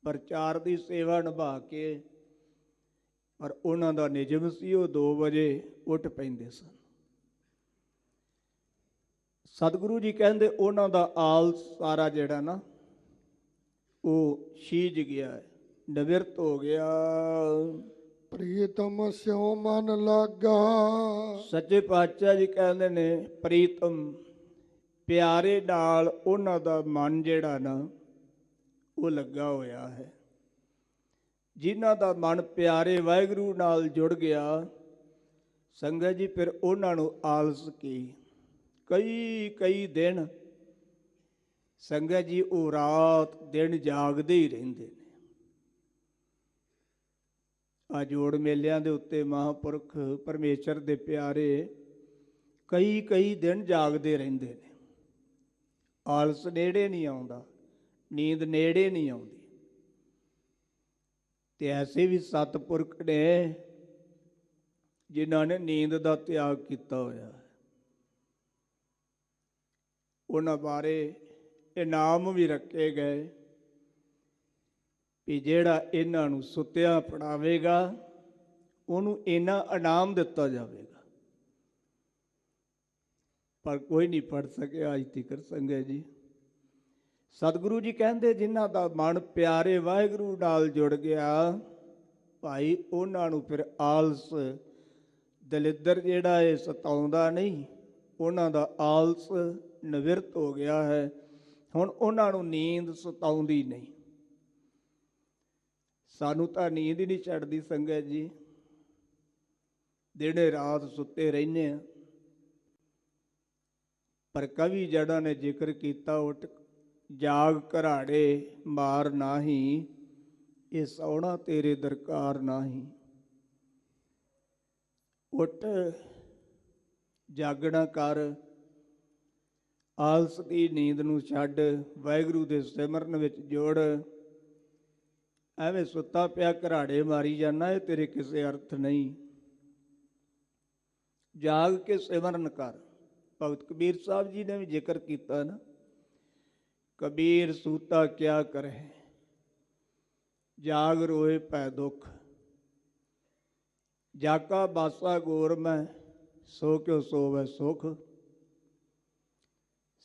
ਪ੍ਰਚਾਰ ਦੀ ਸੇਵਾ ਨਿਭਾ ਕੇ, ਪਰ ਉਹਨਾਂ ਦਾ ਨਿਯਮ ਸੀ ਉਹ 2 ਵਜੇ ਉੱਠ ਪੈਂਦੇ ਸਨ। ਸਤਿਗੁਰੂ ਜੀ ਕਹਿੰਦੇ ਉਹਨਾਂ ਦਾ ਆਲਸ ਸਾਰਾ ਜਿਹੜਾ ਨਾ, ਉਹ ਛੀਜ ਗਿਆ, ਨਿਵਰਤ ਹੋ ਗਿਆ। ਪ੍ਰੀਤਮ ਸਿਉ ਮਨ ਲਾਗਾ। ਸੱਚੇ ਪਾਤਸ਼ਾਹ ਜੀ ਕਹਿੰਦੇ ਨੇ, ਪ੍ਰੀਤਮ, ਪਿਆਰੇ ਨਾਲ ਉਹਨਾਂ ਦਾ ਮਨ ਜਿਹੜਾ ਨਾ, ਉਹ ਲੱਗਾ ਹੋਇਆ ਹੈ। ਜਿਨ੍ਹਾਂ ਦਾ ਮਨ ਪਿਆਰੇ ਵਾਹਿਗੁਰੂ ਨਾਲ ਜੁੜ ਗਿਆ, ਸੰਗਤ ਜੀ ਫਿਰ ਉਹਨਾਂ ਨੂੰ ਆਲਸ ਕੀ, ਕਈ ਦਿਨ ਸੰਗਤ ਜੀ ਉਹ ਰਾਤ ਦਿਨ ਜਾਗਦੇ ਹੀ ਰਹਿੰਦੇ ਨੇ। ਆ ਜੋੜ ਮੇਲਿਆਂ ਦੇ ਉੱਤੇ ਮਹਾਂਪੁਰਖ ਪਰਮੇਸ਼ਰ ਦੇ ਪਿਆਰੇ ਕਈ ਦਿਨ ਜਾਗਦੇ ਰਹਿੰਦੇ ਨੇ। ਆਲਸ ਨੇੜੇ ਨਹੀਂ ਆਉਂਦਾ, ਨੀਂਦ ਨੇੜੇ ਨਹੀਂ ਆਉਂਦੀ। ਤੇ ਐਸੇ ਵੀ ਸਤਿਪੁਰਖ ਨੇ ਜਿਨ੍ਹਾਂ ਨੇ ਨੀਂਦ ਦਾ ਤਿਆਗ ਕੀਤਾ ਹੋਇਆ ਹੈ। ਉਹਨਾਂ ਬਾਰੇ ਇਨਾਮ ਵੀ ਰੱਖੇ ਗਏ ਕਿ ਜਿਹੜਾ ਇਹਨਾਂ ਨੂੰ ਸੁੱਤਿਆਂ ਪੜਾਵੇਗਾ, ਉਹਨੂੰ ਇੰਨਾ ਇਨਾਮ ਦਿੱਤਾ ਜਾਵੇਗਾ। ਪਰ ਕੋਈ ਨਹੀਂ ਪੜ ਸਕਿਆ ਅੱਜ ਤੱਕ। ਸੰਗਤ ਜੀ ਸਤਿਗੁਰੂ ਜੀ ਕਹਿੰਦੇ ਜਿਨ੍ਹਾਂ ਦਾ ਮਨ ਪਿਆਰੇ ਵਾਹਿਗੁਰੂ ਨਾਲ ਜੁੜ ਗਿਆ, ਭਾਈ ਉਹਨਾਂ ਨੂੰ ਫਿਰ ਆਲਸ, ਦਲਿੱਦਰ ਜਿਹੜਾ ਇਹ ਸਤਾਉਂਦਾ ਨਹੀਂ। ਉਹਨਾਂ ਦਾ ਆਲਸ ਨਿਵਰਤ ਹੋ ਗਿਆ ਹੈ। ਹੁਣ ਉਹਨਾਂ ਨੂੰ ਨੀਂਦ ਸਤਾਉਂਦੀ ਨਹੀਂ। ਸਾਨੂੰ ਤਾਂ ਨੀਂਦ ਹੀ ਨਹੀਂ ਛੱਡਦੀ ਸੰਗਤ ਜੀ, ਦਿਨੇ ਰਾਤ ਸੁੱਤੇ ਰਹਿੰਦੇ ਆ। ਪਰ ਕਵੀ ਜੜਾਂ ਨੇ ਜ਼ਿਕਰ ਕੀਤਾ, ਉੱਠ ਜਾਗ ਘਰਾੜੇ ਮਾਰ ਨਾਹੀ, ਇਹ ਸੌਣਾ ਤੇਰੇ ਦਰਕਾਰ ਨਾਹੀ। ਉੱਠ ਜਾਗਣਾ ਕਰ, ਆਲਸ ਦੀ ਨੀਂਦ ਨੂੰ ਛੱਡ, ਵਾਹਿਗੁਰੂ ਦੇ ਸਿਮਰਨ ਵਿੱਚ ਜੁੜ। ਐਵੇਂ ਸੁੱਤਾ ਪਿਆ ਘਰਾੜੇ ਮਾਰੀ ਜਾਂਦਾ, ਇਹ ਤੇਰੇ ਕਿਸੇ ਅਰਥ ਨਹੀਂ। ਜਾਗ ਕੇ ਸਿਮਰਨ ਕਰ। ਭਗਤ ਕਬੀਰ ਸਾਹਿਬ ਜੀ ਨੇ ਵੀ ਜ਼ਿਕਰ ਕੀਤਾ ਨਾ, ਕਬੀਰ ਸੂਤਾ ਕਿਆ ਕਰੇ, ਜਾਗ ਰੋਏ ਪੈ ਦੁੱਖ, ਜਾਗਾ ਬਾਸਾ ਗੋਰ ਮੈਂ, ਸੋ ਕਿਉ ਸੋਵੈ ਸੁਖ।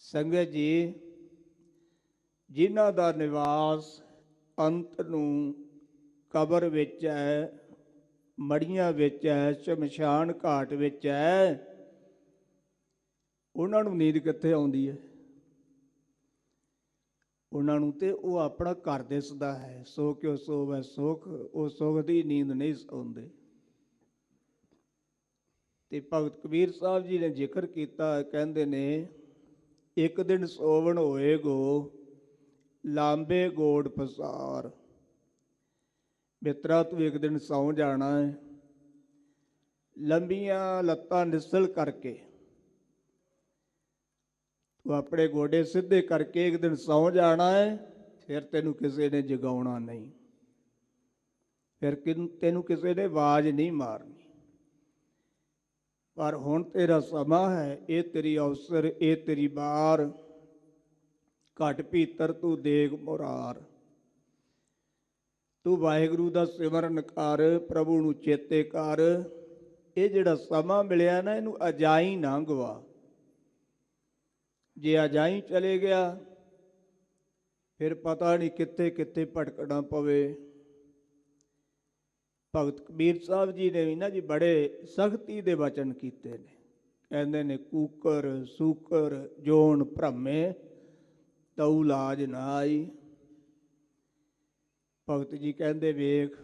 ਸੰਗਤ ਜੀ ਜਿਨ੍ਹਾਂ ਦਾ ਨਿਵਾਸ ਅੰਤ ਨੂੰ ਕਬਰ ਵਿੱਚ ਹੈ, ਮੜੀਆਂ ਵਿੱਚ ਹੈ, ਸ਼ਮਸ਼ਾਨ ਘਾਟ ਵਿੱਚ ਹੈ, ਉਹਨਾਂ ਨੂੰ ਨੀਂਦ ਕਿੱਥੇ ਆਉਂਦੀ ਹੈ? ਉਹਨਾਂ ਨੂੰ ਤੇ ਉਹ ਆਪਣਾ ਘਰ ਦਿਸਦਾ ਹੈ। ਸੋ ਕਿਉ ਸੋਵੈ ਸੁਖ, ਉਹ ਸੁਖ ਦੀ ਨੀਂਦ ਨਹੀਂ ਸੌਂਦੇ। ਤੇ ਭਗਤ ਕਬੀਰ ਸਾਹਿਬ ਜੀ ਨੇ ਜ਼ਿਕਰ ਕੀਤਾ, ਕਹਿੰਦੇ ਨੇ ਇੱਕ ਦਿਨ ਸੋਵਣ ਹੋਏਗੋ ਲਾਂਬੇ ਗੋੜ ਪਸਾਰ। ਮਿੱਤਰਾ ਤੂੰ ਇੱਕ ਦਿਨ ਸੌਂ ਜਾਣਾ ਹੈ, ਲੰਬੀਆਂ ਲੱਤਾਂ ਨਿਸਲ ਕਰਕੇ ਤੂੰ ਆਪਣੇ ਗੋਡੇ ਸਿੱਧੇ ਕਰਕੇ ਇੱਕ ਦਿਨ ਸੌਂ ਜਾਣਾ ਹੈ, ਫਿਰ ਤੈਨੂੰ ਕਿਸੇ ਨੇ ਜਗਾਉਣਾ ਨਹੀਂ, ਫਿਰ ਤੈਨੂੰ ਕਿਸੇ ਨੇ ਆਵਾਜ਼ ਨਹੀਂ ਮਾਰਨੀ। ਪਰ ਹੁਣ ਤੇਰਾ ਸਮਾਂ ਹੈ, ਇਹ ਤੇਰੀ ਅਵਸਰ, ਇਹ ਤੇਰੀ ਬਾਰ, ਘਟ ਭੀਤਰ ਤੂੰ ਦੇਗ ਮੁਰਾਰ। ਤੂੰ ਵਾਹਿਗੁਰੂ ਦਾ ਸਿਮਰਨ ਕਰ, ਪ੍ਰਭੂ ਨੂੰ ਚੇਤੇ ਕਰ। ਇਹ ਜਿਹੜਾ ਸਮਾਂ ਮਿਲਿਆ ਨਾ, ਇਹਨੂੰ ਅਜਾਈ ਨਾ ਗਵਾ। ਜੇ ਅਜਾਈ ਚਲੇ ਗਿਆ ਫਿਰ ਪਤਾ ਨਹੀਂ ਕਿੱਥੇ ਕਿੱਥੇ ਭਟਕਣਾ ਪਵੇ। ਭਗਤ ਕਬੀਰ ਸਾਹਿਬ ਜੀ ਨੇ ਵੀ ਨਾ ਜੀ ਬੜੇ ਸਖਤੀ ਦੇ ਵਚਨ ਕੀਤੇ ਨੇ। ਕਹਿੰਦੇ ਨੇ ਕੂਕਰ ਸੂਕਰ ਜੋਨ ਭ੍ਰਮੇ ਤਉ ਲਾਜ ਨਾ ਆਈ। ਭਗਤ ਜੀ ਕਹਿੰਦੇ ਵੇਖ,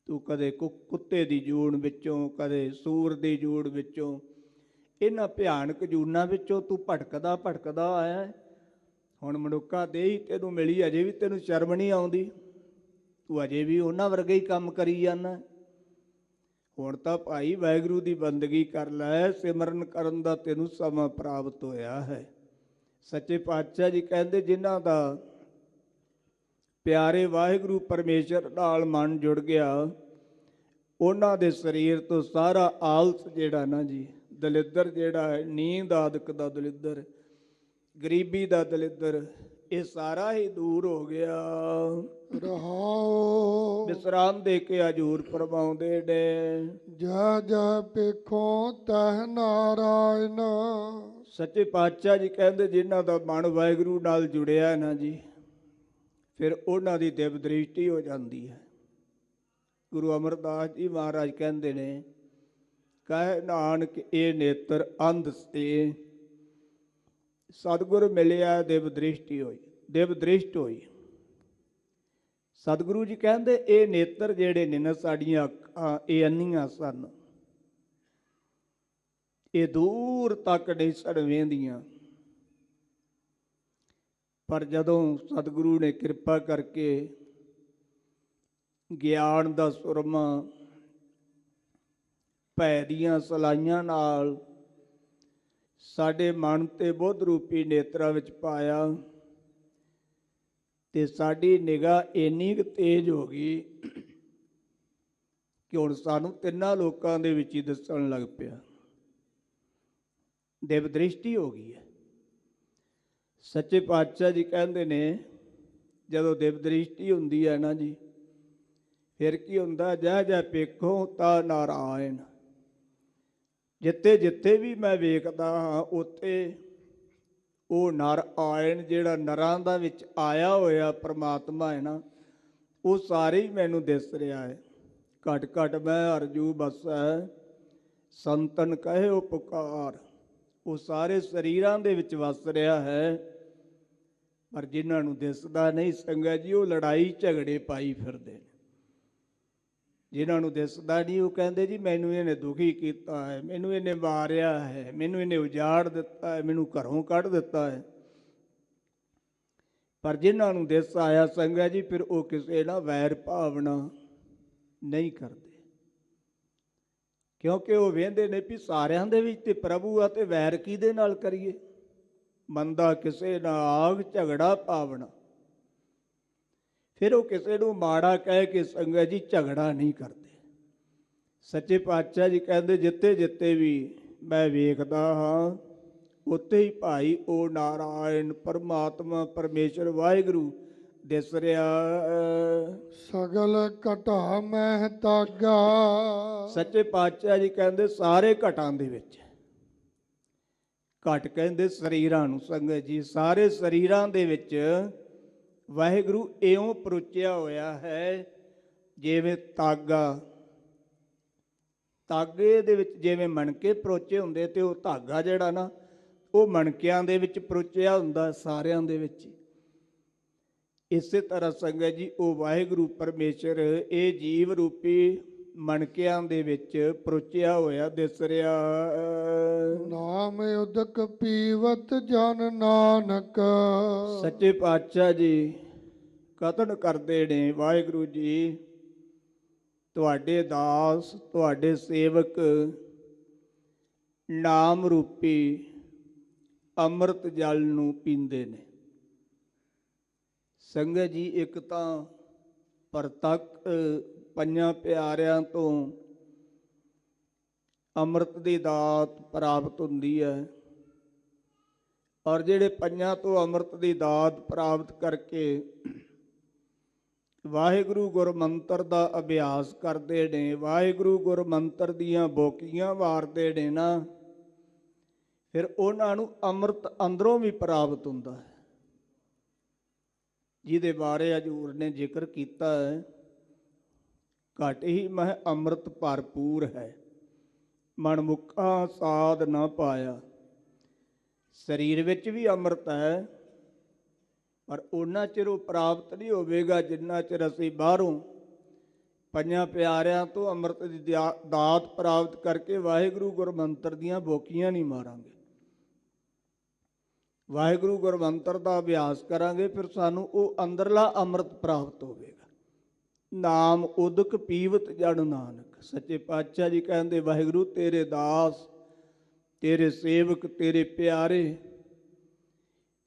ਤੂੰ ਕਦੇ ਕੁੱਤੇ ਦੀ ਜੂਨ ਵਿੱਚੋਂ, ਕਦੇ ਸੂਰ ਦੀ ਜੂਨ ਵਿੱਚੋਂ, ਇਹਨਾਂ ਭਿਆਨਕ ਜੂਨਾਂ ਵਿੱਚੋਂ ਤੂੰ ਭਟਕਦਾ ਭਟਕਦਾ ਆਇਆ। ਹੁਣ ਮਨੁੱਖਾ ਦੇਹੀ ਤੈਨੂੰ ਮਿਲੀ, ਅਜੇ ਵੀ ਤੈਨੂੰ ਸ਼ਰਮ ਨਹੀਂ ਆਉਂਦੀ, ਤੂੰ ਅਜੇ ਵੀ ਉਹਨਾਂ ਵਰਗਾ ਹੀ ਕੰਮ ਕਰੀ ਜਾਂਦਾ। ਹੁਣ ਤਾਂ ਭਾਈ ਵਾਹਿਗੁਰੂ ਦੀ ਬੰਦਗੀ ਕਰ ਲੈ, ਸਿਮਰਨ ਕਰਨ ਦਾ ਤੈਨੂੰ ਸਮਾਂ ਪ੍ਰਾਪਤ ਹੋਇਆ ਹੈ। ਸੱਚੇ ਪਾਤਸ਼ਾਹ ਜੀ ਕਹਿੰਦੇ ਜਿਨ੍ਹਾਂ ਦਾ ਪਿਆਰੇ ਵਾਹਿਗੁਰੂ ਪਰਮੇਸ਼ਰ ਨਾਲ ਮਨ ਜੁੜ ਗਿਆ, ਉਹਨਾਂ ਦੇ ਸਰੀਰ ਤੋਂ ਸਾਰਾ ਆਲਸ ਜਿਹੜਾ ਨਾ ਜੀ, ਦਲਿੱਦਰ ਜਿਹੜਾ ਹੈ, ਨੀਂਦ ਆਦਿਕ ਦਾ ਦਲਿੱਦਰ, ਗਰੀਬੀ ਦਾ ਦਲਿੱਦਰ, ਇਹ ਸਾਰਾ ਹੀ ਦੂਰ ਹੋ ਗਿਆ। ਰਹਾਓ ਵਿਸਰਾਮ ਦੇ ਕੇ ਹਜ਼ੂਰ ਫਰਮਾਉਂਦੇ ਨੇ, ਜੈ ਜੈ ਪੇਖੋਂ ਤਹਿ ਨਾਰਾਇਣ। ਸੱਚੇ ਪਾਤਸ਼ਾਹ ਜੀ ਕਹਿੰਦੇ ਜਿਨ੍ਹਾਂ ਦਾ ਮਨ ਵਾਹਿਗੁਰੂ ਨਾਲ ਜੁੜਿਆ ਨਾ ਜੀ, ਫਿਰ ਉਹਨਾਂ ਦੀ ਦਿਵ ਦ੍ਰਿਸ਼ਟੀ ਹੋ ਜਾਂਦੀ ਹੈ। ਗੁਰੂ ਅਮਰਦਾਸ ਜੀ ਮਹਾਰਾਜ ਕਹਿੰਦੇ ਨੇ, ਕਹਿ ਨਾਨਕ ਇਹ ਨੇਤਰ ਅੰਧ ਸੇ, ਸਤਿਗੁਰ ਮਿਲਿਆ ਦਿਵ ਦ੍ਰਿਸ਼ਟੀ ਹੋਈ, ਦਿਵ ਦ੍ਰਿਸ਼ਟ ਹੋਈ। ਸਤਿਗੁਰੂ ਜੀ ਕਹਿੰਦੇ ਇਹ ਨੇਤਰ ਜਿਹੜੇ ਨੇ ਨਾ, ਸਾਡੀਆਂ ਅੱਖਾਂ ਇਹ ਅੰਨੀਆਂ ਸਨ, ਇਹ ਦੂਰ ਤੱਕ ਨਹੀਂ ਸਨ ਵੇਂਦੀਆਂ। ਪਰ ਜਦੋਂ ਸਤਿਗੁਰੂ ਨੇ ਕਿਰਪਾ ਕਰਕੇ ਗਿਆਨ ਦਾ ਸੁਰਮਾ ਭੈ ਦੀਆਂ ਸਲਾਈਆਂ ਨਾਲ ਸਾਡੇ ਮਨ ਤੇ ਬੁੱਧ ਰੂਪੀ ਨੇਤਰਾਂ ਵਿੱਚ ਪਾਇਆ, ਤੇ ਸਾਡੀ ਨਿਗਾਹ ਇੰਨੀ ਕੁ ਤੇਜ਼ ਹੋ ਗਈ ਕਿ ਹੁਣ ਸਾਨੂੰ ਤਿੰਨਾਂ ਲੋਕਾਂ ਦੇ ਵਿੱਚ ਹੀ ਦਿਸਣ ਲੱਗ ਪਿਆ, ਦਿਵ ਦ੍ਰਿਸ਼ਟੀ ਹੋ ਗਈ ਹੈ। ਸੱਚੇ ਪਾਤਸ਼ਾਹ ਜੀ ਕਹਿੰਦੇ ਨੇ ਜਦੋਂ ਦਿਵ ਦ੍ਰਿਸ਼ਟੀ ਹੁੰਦੀ ਹੈ ਨਾ ਜੀ, ਫਿਰ ਕੀ ਹੁੰਦਾ, ਜੈ ਜੈ ਪੇਖੋ ਤਾ ਨਾਰਾਇਣ। ਜਿੱਥੇ ਜਿੱਥੇ ਵੀ ਮੈਂ ਵੇਖਦਾ ਹਾਂ ਉੱਥੇ ਉਹ ਨਰ ਆਇਣ, ਜਿਹੜਾ ਨਰਾਂ ਦਾ ਵਿੱਚ ਆਇਆ ਹੋਇਆ ਪ੍ਰਮਾਤਮਾ ਹੈ ਨਾ, ਉਹ ਸਾਰੇ ਹੀ ਮੈਨੂੰ ਦਿਸ ਰਿਹਾ ਹੈ। ਘਟ ਘਟ ਮੈਂ ਅਰਜੂ ਬਸੈ ਸੰਤਨ ਕਹਿਓ ਪੁਕਾਰ। ਉਹ ਸਾਰੇ ਸਰੀਰਾਂ ਦੇ ਵਿੱਚ ਵਸ ਰਿਹਾ ਹੈ, ਪਰ ਜਿਨ੍ਹਾਂ ਨੂੰ ਦਿਸਦਾ ਨਹੀਂ ਸੰਗਤ ਜੀ, ਉਹ ਲੜਾਈ ਝਗੜੇ ਪਾਈ ਫਿਰਦੇ ਨੇ। ਜਿਨ੍ਹਾਂ ਨੂੰ ਦਿਸਦਾ ਨਹੀਂ ਉਹ ਕਹਿੰਦੇ ਜੀ ਮੈਨੂੰ ਇਹਨੇ ਦੁਖੀ ਕੀਤਾ ਹੈ, ਮੈਨੂੰ ਇਹਨੇ ਮਾਰਿਆ ਹੈ, ਮੈਨੂੰ ਇਹਨੇ ਉਜਾੜ ਦਿੱਤਾ ਹੈ, ਮੈਨੂੰ ਘਰੋਂ ਕੱਢ ਦਿੱਤਾ ਹੈ। ਪਰ ਜਿਨ੍ਹਾਂ ਨੂੰ ਦਿਸ ਆਇਆ ਸੰਗਤ ਜੀ, ਫਿਰ ਉਹ ਕਿਸੇ ਨਾਲ ਵੈਰ ਭਾਵਨਾ ਨਹੀਂ ਕਰਦੇ, ਕਿਉਂਕਿ ਉਹ ਵੇਂਦੇ ਨੇ ਵੀ ਸਾਰਿਆਂ ਦੇ ਵਿੱਚ ਤੇ ਪ੍ਰਭੂ ਆ, ਤੇ ਵੈਰ ਕਿਹਦੇ ਨਾਲ ਕਰੀਏ। ਮੰਦਾ ਕਿਸੇ ਨਾਲ ਆਗ ਝਗੜਾ ਪਾਵਣਾ। ਫਿਰ ਉਹ ਕਿਸੇ ਨੂੰ ਮਾੜਾ ਕਹਿ ਕੇ ਸੰਗਤ ਜੀ ਝਗੜਾ ਨਹੀਂ ਕਰਦੇ। ਸੱਚੇ ਪਾਤਸ਼ਾਹ ਜੀ ਕਹਿੰਦੇ ਜਿੱਥੇ ਜਿੱਥੇ ਵੀ ਮੈਂ ਵੇਖਦਾ ਹਾਂ ਉੱਥੇ ਹੀ ਭਾਈ ਉਹ ਨਾਰਾਇਣ ਪਰਮਾਤਮਾ ਪਰਮੇਸ਼ਰ ਵਾਹਿਗੁਰੂ ਦਿਸ ਰਿਹਾ। ਸਗਲ ਘਟਾ ਮਹਿ ਤਾਗਾ। ਸੱਚੇ ਪਾਤਸ਼ਾਹ ਜੀ ਕਹਿੰਦੇ ਸਾਰੇ ਘਟਾਂ ਦੇ ਵਿੱਚ, ਘਟ ਕਹਿੰਦੇ ਸਰੀਰਾਂ ਨੂੰ ਸੰਗਤ ਜੀ, ਸਾਰੇ ਸਰੀਰਾਂ ਦੇ ਵਿੱਚ ਵਾਹਿਗੁਰੂ ਇਉਂ ਪਰੋਚਿਆ ਹੋਇਆ ਹੈ ਜਿਵੇਂ ਤਾਗਾ। ਤਾਗੇ ਦੇ ਵਿੱਚ ਜਿਵੇਂ ਮਣਕੇ ਪਰੋਚੇ ਹੁੰਦੇ, ਤੇ ਉਹ ਧਾਗਾ ਜਿਹੜਾ ਨਾ ਉਹ ਮਣਕਿਆਂ ਦੇ ਵਿੱਚ ਪਰੋਚਿਆ ਹੁੰਦਾ ਸਾਰਿਆਂ ਦੇ ਵਿੱਚ। ਇਸੇ ਤਰ੍ਹਾਂ ਸੰਗਤ ਜੀ ਉਹ ਵਾਹਿਗੁਰੂ ਪਰਮੇਸ਼ਰ ਇਹ ਜੀਵ ਰੂਪੀ ਮਣਕਿਆਂ ਦੇ ਵਿੱਚ ਪਰੋਚਿਆ ਹੋਇਆ ਦਿਸ ਰਿਹਾ। ਨਾਮ ਉਦਕ ਪੀਵਤ ਜਨ ਨਾਨਕ। ਸੱਚੇ ਪਾਤਸ਼ਾਹ ਜੀ ਕਥਨ ਕਰਦੇ ਨੇ, ਵਾਹਿਗੁਰੂ ਜੀ ਤੁਹਾਡੇ ਦਾਸ ਤੁਹਾਡੇ ਸੇਵਕ ਨਾਮ ਰੂਪੀ ਅੰਮ੍ਰਿਤ ਜਲ ਨੂੰ ਪੀਂਦੇ ਨੇ। ਸੰਗਤ ਜੀ ਇੱਕ ਤਾਂ ਪ੍ਰਤੱਖ ਪੰਜਾਂ ਪਿਆਰਿਆਂ ਤੋਂ ਅੰਮ੍ਰਿਤ ਦੀ ਦਾਤ ਪ੍ਰਾਪਤ ਹੁੰਦੀ ਹੈ, ਔਰ ਜਿਹੜੇ ਪੰਜਾਂ ਤੋਂ ਅੰਮ੍ਰਿਤ ਦੀ ਦਾਤ ਪ੍ਰਾਪਤ ਕਰਕੇ ਵਾਹਿਗੁਰੂ ਗੁਰਮੰਤਰ ਦਾ ਅਭਿਆਸ ਕਰਦੇ ਨੇ, ਵਾਹਿਗੁਰੂ ਗੁਰਮੰਤਰ ਦੀਆਂ ਬੋਕੀਆਂ ਵਾਰਦੇ ਨੇ ਨਾ, ਫਿਰ ਉਹਨਾਂ ਨੂੰ ਅੰਮ੍ਰਿਤ ਅੰਦਰੋਂ ਵੀ ਪ੍ਰਾਪਤ ਹੁੰਦਾ ਹੈ, ਜਿਹਦੇ ਬਾਰੇ ਹਜ਼ੂਰ ਨੇ ਜ਼ਿਕਰ ਕੀਤਾ ਹੈ। ਘਟ ਹੀ ਮਹਿ ਅੰਮ੍ਰਿਤ ਭਰਪੂਰ ਹੈ, ਮਨ ਮੁੱਖਾ ਸਾਧ ਨਾ ਪਾਇਆ। ਸਰੀਰ ਵਿੱਚ ਵੀ ਅੰਮ੍ਰਿਤ ਹੈ, ਪਰ ਉਹਨਾਂ ਚਿਰ ਉਹ ਪ੍ਰਾਪਤ ਨਹੀਂ ਹੋਵੇਗਾ ਜਿੰਨਾ ਚਿਰ ਅਸੀਂ ਬਾਹਰੋਂ ਪੰਜਾਂ ਪਿਆਰਿਆਂ ਤੋਂ ਅੰਮ੍ਰਿਤ ਦੀ ਦਾਤ ਪ੍ਰਾਪਤ ਕਰਕੇ ਵਾਹਿਗੁਰੂ ਗੁਰਮੰਤਰ ਦੀਆਂ ਬੋਕੀਆਂ ਨਹੀਂ ਮਾਰਾਂਗੇ, ਵਾਹਿਗੁਰੂ ਗੁਰਮੰਤਰ ਦਾ ਅਭਿਆਸ ਕਰਾਂਗੇ, ਫਿਰ ਸਾਨੂੰ ਉਹ ਅੰਦਰਲਾ ਅੰਮ੍ਰਿਤ ਪ੍ਰਾਪਤ ਹੋਵੇਗਾ। ਨਾਮ ਉਦਕ ਪੀਵਤ ਜਨ ਨਾਨਕ। ਸੱਚੇ ਪਾਤਸ਼ਾਹ ਜੀ ਕਹਿੰਦੇ, ਵਾਹਿਗੁਰੂ ਤੇਰੇ ਦਾਸ ਤੇਰੇ ਸੇਵਕ ਤੇਰੇ ਪਿਆਰੇ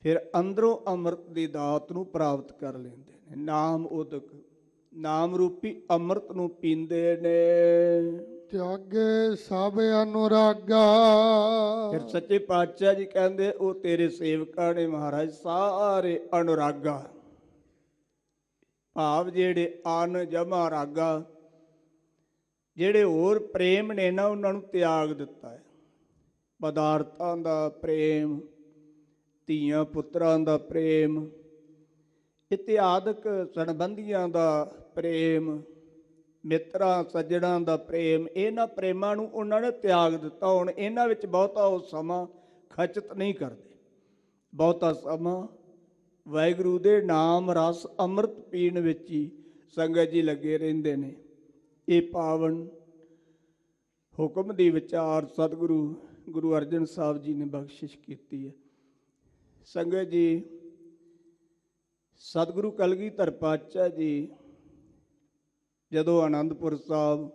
ਫਿਰ ਅੰਦਰੋਂ ਅੰਮ੍ਰਿਤ ਦੀ ਦਾਤ ਨੂੰ ਪ੍ਰਾਪਤ ਕਰ ਲੈਂਦੇ ਨੇ। ਨਾਮ ਉਦਕ ਨਾਮ ਰੂਪੀ ਅੰਮ੍ਰਿਤ ਨੂੰ ਪੀਂਦੇ ਨੇ। ਤਿਆਗੇ ਸਭ ਅਨੁਰਾਗਾ। ਫਿਰ ਸੱਚੇ ਪਾਤਸ਼ਾਹ ਜੀ ਕਹਿੰਦੇ, ਉਹ ਤੇਰੇ ਸੇਵਕਾਂ ਨੇ ਮਹਾਰਾਜ ਸਾਰੇ ਅਨੁਰਾਗਾ, ਭਾਵ ਜਿਹੜੇ ਅਨ ਜਮਾ ਰਾਗਾ, ਜਿਹੜੇ ਹੋਰ ਪ੍ਰੇਮ ਨੇ ਨਾ, ਉਹਨਾਂ ਨੂੰ ਤਿਆਗ ਦਿੱਤਾ ਹੈ। ਪਦਾਰਥਾਂ ਦਾ ਪ੍ਰੇਮ, ਧੀਆਂ ਪੁੱਤਰਾਂ ਦਾ ਪ੍ਰੇਮ, ਇਤਿਆਦਿਕ ਸੰਬੰਧੀਆਂ ਦਾ ਪ੍ਰੇਮ, ਮਿੱਤਰਾਂ ਸੱਜਣਾਂ ਦਾ ਪ੍ਰੇਮ, ਇਹਨਾਂ ਪ੍ਰੇਮਾਂ ਨੂੰ ਉਹਨਾਂ ਨੇ ਤਿਆਗ ਦਿੱਤਾ। ਹੁਣ ਇਹਨਾਂ ਵਿੱਚ ਬਹੁਤਾ ਉਹ ਸਮਾਂ ਖਚਤ ਨਹੀਂ ਕਰਦੇ, ਬਹੁਤਾ ਸਮਾਂ ਵਾਹਿਗੁਰੂ ਦੇ ਨਾਮ ਰਸ ਅੰਮ੍ਰਿਤ ਪੀਣ ਵਿੱਚ ਹੀ ਸੰਗਤ ਜੀ ਲੱਗੇ ਰਹਿੰਦੇ ਨੇ। ਇਹ ਪਾਵਨ ਹੁਕਮ ਦੀ ਵਿਚਾਰ ਸਤਿਗੁਰੂ ਗੁਰੂ ਅਰਜਨ ਸਾਹਿਬ ਜੀ ਨੇ ਬਖਸ਼ਿਸ਼ ਕੀਤੀ ਹੈ। ਸੰਗਤ ਜੀ ਸਤਿਗੁਰੂ ਕਲਗੀਧਰ ਪਾਤਸ਼ਾਹ ਜੀ ਜਦੋਂ ਆਨੰਦਪੁਰ ਸਾਹਿਬ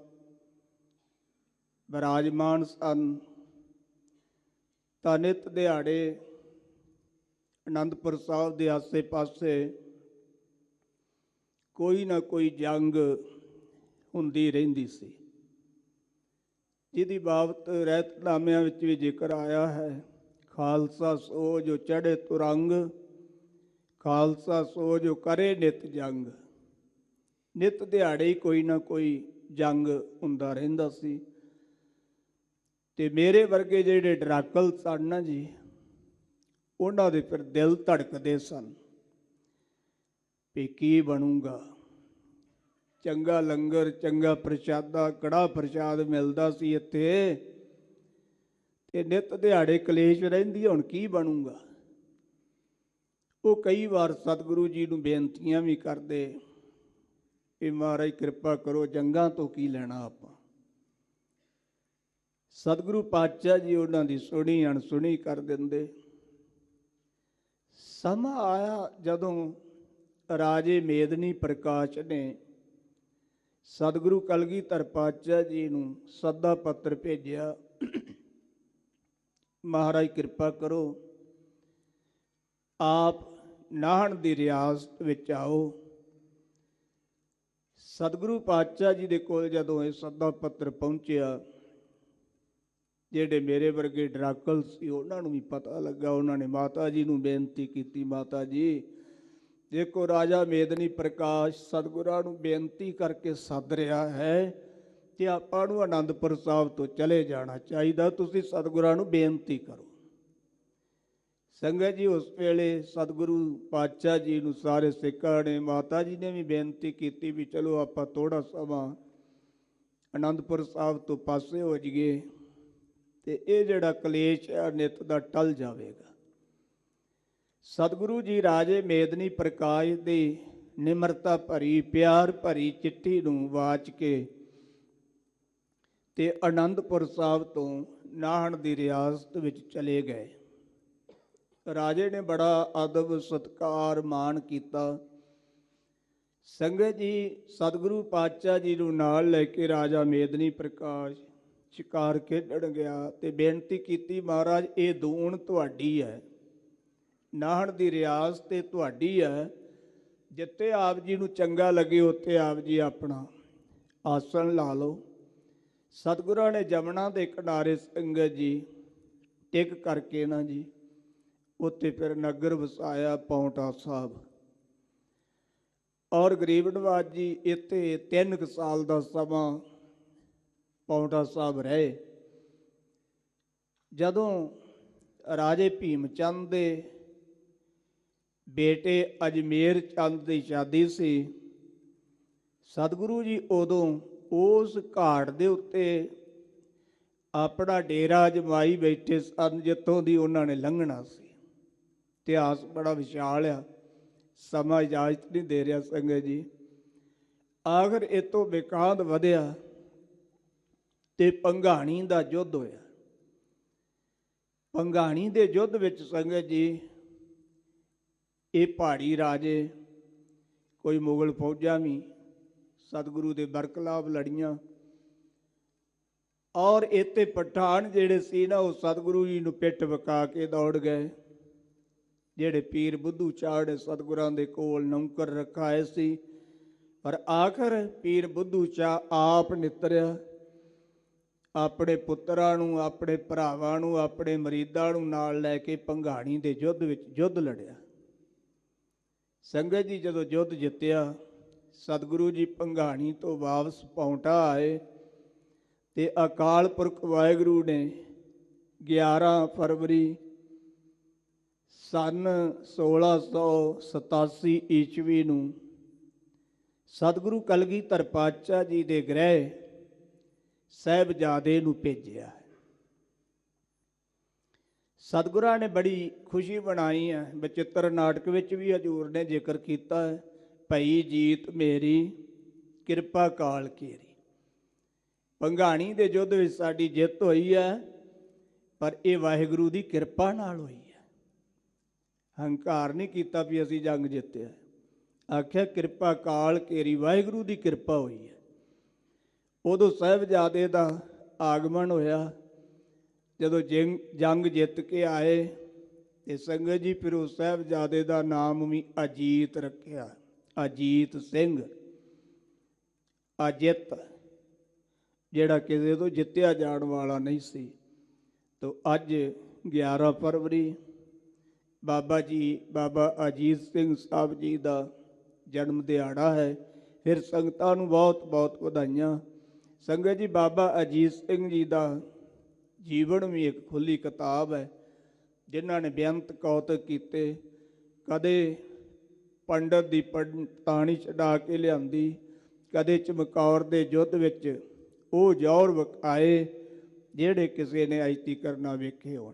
ਬਿਰਾਜਮਾਨ ਸਨ ਤਾਂ ਨਿਤ ਦਿਹਾੜੇ ਆਨੰਦਪੁਰ ਸਾਹਿਬ ਦੇ ਆਸੇ ਪਾਸੇ ਕੋਈ ਨਾ ਕੋਈ ਜੰਗ ਹੁੰਦੀ ਰਹਿੰਦੀ ਸੀ, ਜਿਹਦੀ ਬਾਬਤ ਰਹਿਤਨਾਮਿਆਂ ਵਿੱਚ ਵੀ ਜ਼ਿਕਰ ਆਇਆ ਹੈ। ਖਾਲਸਾ ਸੋ ਜੋ ਚੜ੍ਹੇ ਤੁਰੰਗ, ਖਾਲਸਾ ਸੋ ਜੋ ਕਰੇ ਨਿਤ ਜੰਗ। ਨਿਤ ਦਿਹਾੜੇ ਹੀ ਕੋਈ ਨਾ ਕੋਈ ਜੰਗ ਹੁੰਦਾ ਰਹਿੰਦਾ ਸੀ। ਤੇ ਮੇਰੇ ਵਰਗੇ ਜਿਹੜੇ ਡਰਾਕਲ ਸਨ ਨਾ ਜੀ, ਉਹਨਾਂ ਦੇ ਫਿਰ ਦਿਲ ਧੜਕਦੇ ਸਨ ਵੀ ਕੀ ਬਣੂਗਾ। ਚੰਗਾ ਲੰਗਰ, ਚੰਗਾ ਪ੍ਰਸ਼ਾਦਾ, ਕੜਾਹ ਪ੍ਰਸ਼ਾਦ ਮਿਲਦਾ ਸੀ ਇੱਥੇ, ਤੇ ਨਿਤ ਦਿਹਾੜੇ ਕਲੇਸ਼ ਰਹਿੰਦੀ, ਹੁਣ ਕੀ ਬਣੂਗਾ। ਉਹ ਕਈ ਵਾਰ ਸਤਿਗੁਰੂ ਜੀ ਨੂੰ ਬੇਨਤੀਆਂ ਵੀ ਕਰਦੇ ਕਿ ਮਹਾਰਾਜ ਕਿਰਪਾ ਕਰੋ, ਜੰਗਾਂ ਤੋਂ ਕੀ ਲੈਣਾ ਆਪਾਂ। ਸਤਿਗੁਰੂ ਪਾਤਸ਼ਾਹ ਜੀ ਉਹਨਾਂ ਦੀ ਸੁਣੀ ਅਣਸੁਣੀ ਕਰ ਦਿੰਦੇ। ਸਮਾਂ ਆਇਆ ਜਦੋਂ ਰਾਜੇ ਮੇਦਨੀ ਪ੍ਰਕਾਸ਼ ਨੇ ਸਤਿਗੁਰੂ ਕਲਗੀਧਰ ਪਾਤਸ਼ਾਹ ਜੀ ਨੂੰ ਸੱਦਾ ਪੱਤਰ ਭੇਜਿਆ, ਮਹਾਰਾਜ ਕਿਰਪਾ ਕਰੋ, ਆਪ ਨਾਹਣ ਦੀ ਰਿਆਸਤ ਵਿੱਚ ਆਓ। ਸਤਿਗੁਰੂ ਪਾਤਸ਼ਾਹ ਜੀ ਦੇ ਕੋਲ ਜਦੋਂ ਇਹ ਸੱਦਾ ਪੱਤਰ ਪਹੁੰਚਿਆ, ਜਿਹੜੇ ਮੇਰੇ ਵਰਗੇ ਡਰਾਕਲ ਸੀ ਉਹਨਾਂ ਨੂੰ ਵੀ ਪਤਾ ਲੱਗਾ। ਉਹਨਾਂ ਨੇ ਮਾਤਾ ਜੀ ਨੂੰ ਬੇਨਤੀ ਕੀਤੀ, ਮਾਤਾ ਜੀ ਦੇਖੋ ਰਾਜਾ ਮੇਦਨੀ ਪ੍ਰਕਾਸ਼ ਸਤਿਗੁਰਾਂ ਨੂੰ ਬੇਨਤੀ ਕਰਕੇ ਸੱਦ ਰਿਹਾ ਹੈ ਕਿ ਆਪਾਂ ਨੂੰ ਆਨੰਦਪੁਰ ਸਾਹਿਬ ਤੋਂ ਚਲੇ ਜਾਣਾ ਚਾਹੀਦਾ, ਤੁਸੀਂ ਸਤਿਗੁਰਾਂ ਨੂੰ ਬੇਨਤੀ ਕਰੋ। ਸੰਗਤ ਜੀ ਉਸ ਵੇਲੇ ਸਤਿਗੁਰੂ ਪਾਤਸ਼ਾਹ ਜੀ ਨੂੰ ਸਾਰੇ ਸਿੱਖਾਂ ਨੇ, ਮਾਤਾ ਜੀ ਨੇ ਵੀ ਬੇਨਤੀ ਕੀਤੀ ਵੀ ਚਲੋ ਆਪਾਂ ਥੋੜ੍ਹਾ ਸਮਾਂ ਆਨੰਦਪੁਰ ਸਾਹਿਬ ਤੋਂ ਪਾਸੇ ਹੋ ਜਾਈਏ ਤੇ ਇਹ ਜਿਹੜਾ ਕਲੇਸ਼ ਹੈ ਨਿੱਤ ਦਾ ਟਲ ਜਾਵੇਗਾ। ਸਤਿਗੁਰੂ ਜੀ ਰਾਜੇ ਮੇਦਨੀ ਪ੍ਰਕਾਸ਼ ਦੀ ਨਿਮਰਤਾ ਭਰੀ ਪਿਆਰ ਭਰੀ ਚਿੱਠੀ ਨੂੰ ਵਾਚ ਕੇ ਤੇ ਆਨੰਦਪੁਰ ਸਾਹਿਬ ਤੋਂ ਨਾਹਣ ਦੀ ਰਿਆਸਤ ਵਿੱਚ ਚਲੇ ਗਏ। ਰਾਜੇ ਨੇ ਬੜਾ ਅਦਬ ਸਤਿਕਾਰ ਮਾਣ ਕੀਤਾ। ਸੰਗਤ ਜੀ, ਸਤਿਗੁਰੂ ਪਾਤਸ਼ਾਹ ਜੀ ਨੂੰ ਨਾਲ ਲੈ ਕੇ ਰਾਜਾ ਮੇਦਨੀ ਪ੍ਰਕਾਸ਼ ਸ਼ਿਕਾਰ ਖੇਡਣ ਗਿਆ ਤੇ ਬੇਨਤੀ ਕੀਤੀ, ਮਹਾਰਾਜ ਇਹ ਦੂਣ ਤੁਹਾਡੀ ਹੈ, ਨਾਹਣ ਦੀ ਰਿਆਸਤ ਤੇ ਤੁਹਾਡੀ ਹੈ, ਜਿੱਥੇ ਆਪ ਜੀ ਨੂੰ ਚੰਗਾ ਲੱਗੇ ਉੱਥੇ ਆਪ ਜੀ ਆਪਣਾ ਆਸਣ ਲਾ ਲਓ। ਸਤਿਗੁਰਾਂ ਨੇ ਜਮਨਾ ਦੇ ਕਿਨਾਰੇ ਸੰਗਤ ਜੀ ਟਿਕ ਕਰਕੇ ਨਾ ਜੀ ਉੱਥੇ ਫਿਰ ਨਗਰ ਵਸਾਇਆ ਪੌਂਟਾ ਸਾਹਿਬ। ਔਰ ਗਰੀਬ ਨਵਾਜ ਜੀ ਇੱਥੇ 3 ਸਾਲ ਦਾ ਸਮਾਂ ਪੌਂਟਾ ਸਾਹਿਬ ਰਹੇ। ਜਦੋਂ ਰਾਜੇ ਭੀਮ ਚੰਦ ਦੇ ਬੇਟੇ ਅਜਮੇਰ ਚੰਦ ਦੀ ਸ਼ਾਦੀ ਸੀ, ਸਤਿਗੁਰੂ ਜੀ ਉਦੋਂ ਉਸ ਘਾਟ ਦੇ ਉੱਤੇ ਆਪਣਾ ਡੇਰਾ ਜਮਾਈ ਬੈਠੇ ਸਨ, ਜਿੱਥੋਂ ਦੀ ਉਹਨਾਂ ਨੇ ਲੰਘਣਾ ਸੀ। ਇਤਿਹਾਸ ਬੜਾ ਵਿਸ਼ਾਲ ਆ, ਸਮਾਂ ਇਜਾਜ਼ਤ ਨਹੀਂ ਦੇ ਰਿਹਾ ਸੰਗਤ ਜੀ। ਆਖਰ ਇਹ ਤੋਂ ਵਿਕਾਂਤ ਵਧਿਆ ਤੇ ਭੰਗਾਣੀ ਦਾ ਯੁੱਧ ਹੋਇਆ। ਭੰਗਾਣੀ ਦੇ ਯੁੱਧ ਵਿੱਚ ਸੰਗਤ ਜੀ ਇਹ ਪਹਾੜੀ ਰਾਜੇ, ਕੋਈ ਮੁਗਲ ਫੌਜਾਂ ਵੀ ਸਤਿਗੁਰੂ ਦੇ ਬਰਖਲਾਫ ਲੜੀਆਂ। ਔਰ ਇੱਥੇ ਪਠਾਨ ਜਿਹੜੇ ਸੀ ਨਾ, ਉਹ ਸਤਿਗੁਰੂ ਜੀ ਨੂੰ ਪਿੱਠ ਵਿਖਾ ਕੇ ਦੌੜ ਗਏ। ਜਿਹੜੇ ਪੀਰ ਬੁੱਧੂ ਚਾੜ ਸਤਿਗੁਰਾਂ ਦੇ ਕੋਲ ਨੌਕਰ ਰਖਾਏ ਸੀ, ਪਰ ਆਖਰ ਪੀਰ ਬੁੱਧੂ ਚਾਹ ਆਪ ਨਿਤਰਿਆ, ਆਪਣੇ ਪੁੱਤਰਾਂ ਨੂੰ, ਆਪਣੇ ਭਰਾਵਾਂ ਨੂੰ, ਆਪਣੇ ਮਰੀਦਾਂ ਨੂੰ ਨਾਲ ਲੈ ਕੇ ਭੰਗਾਣੀ ਦੇ ਯੁੱਧ ਵਿੱਚ ਯੁੱਧ ਲੜਿਆ। ਸੰਗਤ ਜੀ, ਜਦੋਂ ਯੁੱਧ ਜਿੱਤਿਆ, ਸਤਿਗੁਰੂ ਜੀ ਭੰਗਾਣੀ ਤੋਂ ਵਾਪਸ ਪੌਂਟਾ ਆਏ ਤੇ ਅਕਾਲ ਪੁਰਖ ਵਾਹਿਗੁਰੂ ਨੇ 11 ਫਰਵਰੀ ਸੰਨ 1687 ਈਸਵੀ ਨੂੰ ਸਤਿਗੁਰੂ ਕਲਗੀਧਰ ਪਾਤਸ਼ਾਹ ਜੀ ਦੇ ਗ੍ਰਹਿ ਸਾਹਿਬਜ਼ਾਦੇ ਨੂੰ ਭੇਜਿਆ। ਸਤਿਗੁਰਾਂ ਨੇ ਬੜੀ ਖੁਸ਼ੀ ਬਣਾਈ ਹੈ। ਬਚਿੱਤਰ ਨਾਟਕ ਵਿੱਚ ਵੀ ਹਜ਼ੂਰ ਨੇ ਜ਼ਿਕਰ ਕੀਤਾ ਹੈ, ਭਈ ਜੀਤ ਮੇਰੀ ਕਿਰਪਾ ਕਾਲ ਕੇਰੀ। ਭੰਗਾਣੀ ਦੇ ਯੁੱਧ ਵਿੱਚ ਸਾਡੀ ਜਿੱਤ ਹੋਈ ਹੈ, ਪਰ ਇਹ ਵਾਹਿਗੁਰੂ ਦੀ ਕਿਰਪਾ ਨਾਲ ਹੋਈ ਹੈ। ਹੰਕਾਰ ਨਹੀਂ ਕੀਤਾ ਵੀ ਅਸੀਂ ਜੰਗ ਜਿੱਤਿਆ, ਆਖਿਆ ਕਿਰਪਾ ਕਾਲ ਕੇਰੀ, ਵਾਹਿਗੁਰੂ ਦੀ ਕਿਰਪਾ ਹੋਈ ਹੈ। ਉਦੋਂ ਸਾਹਿਬਜ਼ਾਦੇ ਦਾ ਆਗਮਨ ਹੋਇਆ। ਜਦੋਂ ਜੰਗ ਜਿੱਤ ਕੇ ਆਏ ਤੇ ਸੰਗਤ ਜੀ ਫਿਰ ਉਸ ਸਾਹਿਬਜ਼ਾਦੇ ਦਾ ਨਾਮ ਵੀ ਅਜੀਤ ਰੱਖਿਆ, ਅਜੀਤ ਸਿੰਘ। ਅਜਿੱਤ, ਜਿਹੜਾ ਕਿਸੇ ਤੋਂ ਜਿੱਤਿਆ ਜਾਣ ਵਾਲਾ ਨਹੀਂ ਸੀ। ਤੋ ਅੱਜ 11 ਫਰਵਰੀ ਬਾਬਾ ਜੀ, ਬਾਬਾ ਅਜੀਤ ਸਿੰਘ ਸਾਹਿਬ ਜੀ ਦਾ ਜਨਮ ਦਿਹਾੜਾ ਹੈ। ਫਿਰ ਸੰਗਤਾਂ ਨੂੰ ਬਹੁਤ ਬਹੁਤ ਵਧਾਈਆਂ। ਸੰਗਤ ਜੀ, ਬਾਬਾ ਅਜੀਤ ਸਿੰਘ ਜੀ ਦਾ ਜੀਵਨ ਵੀ ਇੱਕ ਖੁੱਲੀ ਕਿਤਾਬ ਹੈ, ਜਿਨ੍ਹਾਂ ਨੇ ਬੇਅੰਤ ਕੌਤਕ ਕੀਤੇ। ਕਦੇ ਪੰਡਤ ਦੀ ਤਾਣੀ ਚੜਾ ਕੇ ਲਿਆਂਦੀ, ਕਦੇ ਚਮਕੌਰ ਦੇ ਯੁੱਧ ਵਿੱਚ ਉਹ ਜੌਹਰ ਵਿਖਾਏ ਜਿਹੜੇ ਕਿਸੇ ਨੇ ਅੱਜ ਤੀਕ ਨਾ ਵੇਖੇ ਹੋਣ।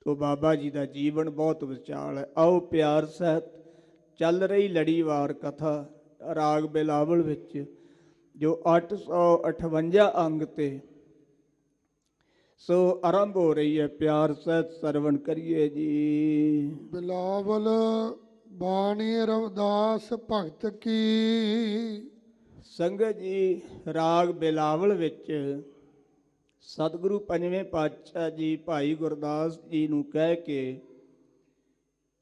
ਤੋ ਬਾਬਾ ਜੀ ਦਾ ਜੀਵਨ ਬਹੁਤ ਵਿਸ਼ਾਲ ਹੈ। ਆਓ ਪਿਆਰ ਸਹਿਤ ਚੱਲ ਰਹੀ ਲੜੀਵਾਰ ਕਥਾ ਰਾਗ ਬਿਲਾਵਲ ਵਿੱਚ, ਜੋ 858 ਅੰਗ ਤੇ ਸੋ ਆਰੰਭ ਹੋ ਰਹੀ ਹੈ, ਪਿਆਰ ਸਹਿਤ ਸਰਵਣ ਕਰੀਏ ਜੀ। ਬਿਲਾਵਲ ਬਾਣੀ ਰਵਿਦਾਸ ਭਗਤ ਕੀ। ਸੰਗਤ ਜੀ, ਰਾਗ ਬਿਲਾਵਲ ਵਿੱਚ ਸਤਿਗੁਰੂ ਪੰਜਵੇਂ ਪਾਤਸ਼ਾਹ ਜੀ ਭਾਈ ਗੁਰਦਾਸ ਜੀ ਨੂੰ ਕਹਿ ਕੇ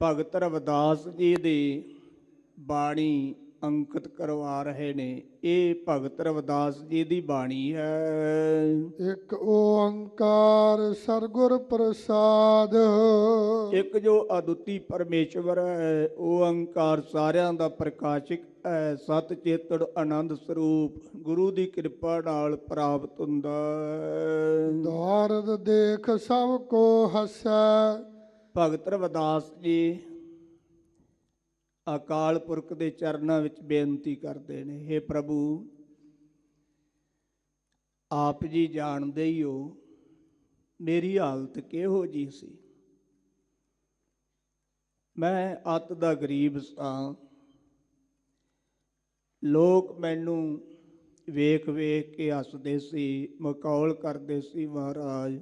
ਭਗਤ ਰਵਿਦਾਸ ਜੀ ਦੀ ਬਾਣੀ ਅੰਕਿਤ ਕਰਵਾ ਰਹੇ ਨੇ। ਇਹ ਭਗਤ ਰਵਿਦਾਸ ਜੀ ਦੀ ਬਾਣੀ ਹੈ। ਇੱਕ ਓੰਕਾਰ ਸਤਿਗੁਰ ਪ੍ਰਸਾਦ। ਇੱਕ ਜੋ ਅਦੁੱਤੀ ਪਰਮੇਸ਼ਵਰ ਹੈ, ਓੰਕਾਰ ਸਾਰਿਆਂ ਦਾ ਪ੍ਰਕਾਸ਼ਕ ਹੈ, ਸਤ ਚੇਤਨ ਆਨੰਦ ਸਰੂਪ, ਗੁਰੂ ਦੀ ਕਿਰਪਾ ਨਾਲ ਪ੍ਰਾਪਤ ਹੁੰਦਾ। ਦਾਰਦ ਦੇਖ ਸਭ ਕੋ ਹਸੈ। ਭਗਤ ਰਵਿਦਾਸ ਜੀ ਅਕਾਲ ਪੁਰਖ ਦੇ ਚਰਨਾਂ ਵਿੱਚ ਬੇਨਤੀ ਕਰਦੇ ਨੇ, ਹੇ ਪ੍ਰਭੂ, ਆਪ ਜੀ ਜਾਣਦੇ ਹੀ ਹੋ ਮੇਰੀ ਹਾਲਤ ਕਿਹੋ ਜੀ ਸੀ। ਮੈਂ ਅੱਤ ਦਾ ਗਰੀਬ ਸਾਂ, ਲੋਕ ਮੈਨੂੰ ਵੇਖ ਵੇਖ ਕੇ ਹੱਸਦੇ ਸੀ, ਮਖੌਲ ਕਰਦੇ ਸੀ ਮਹਾਰਾਜ।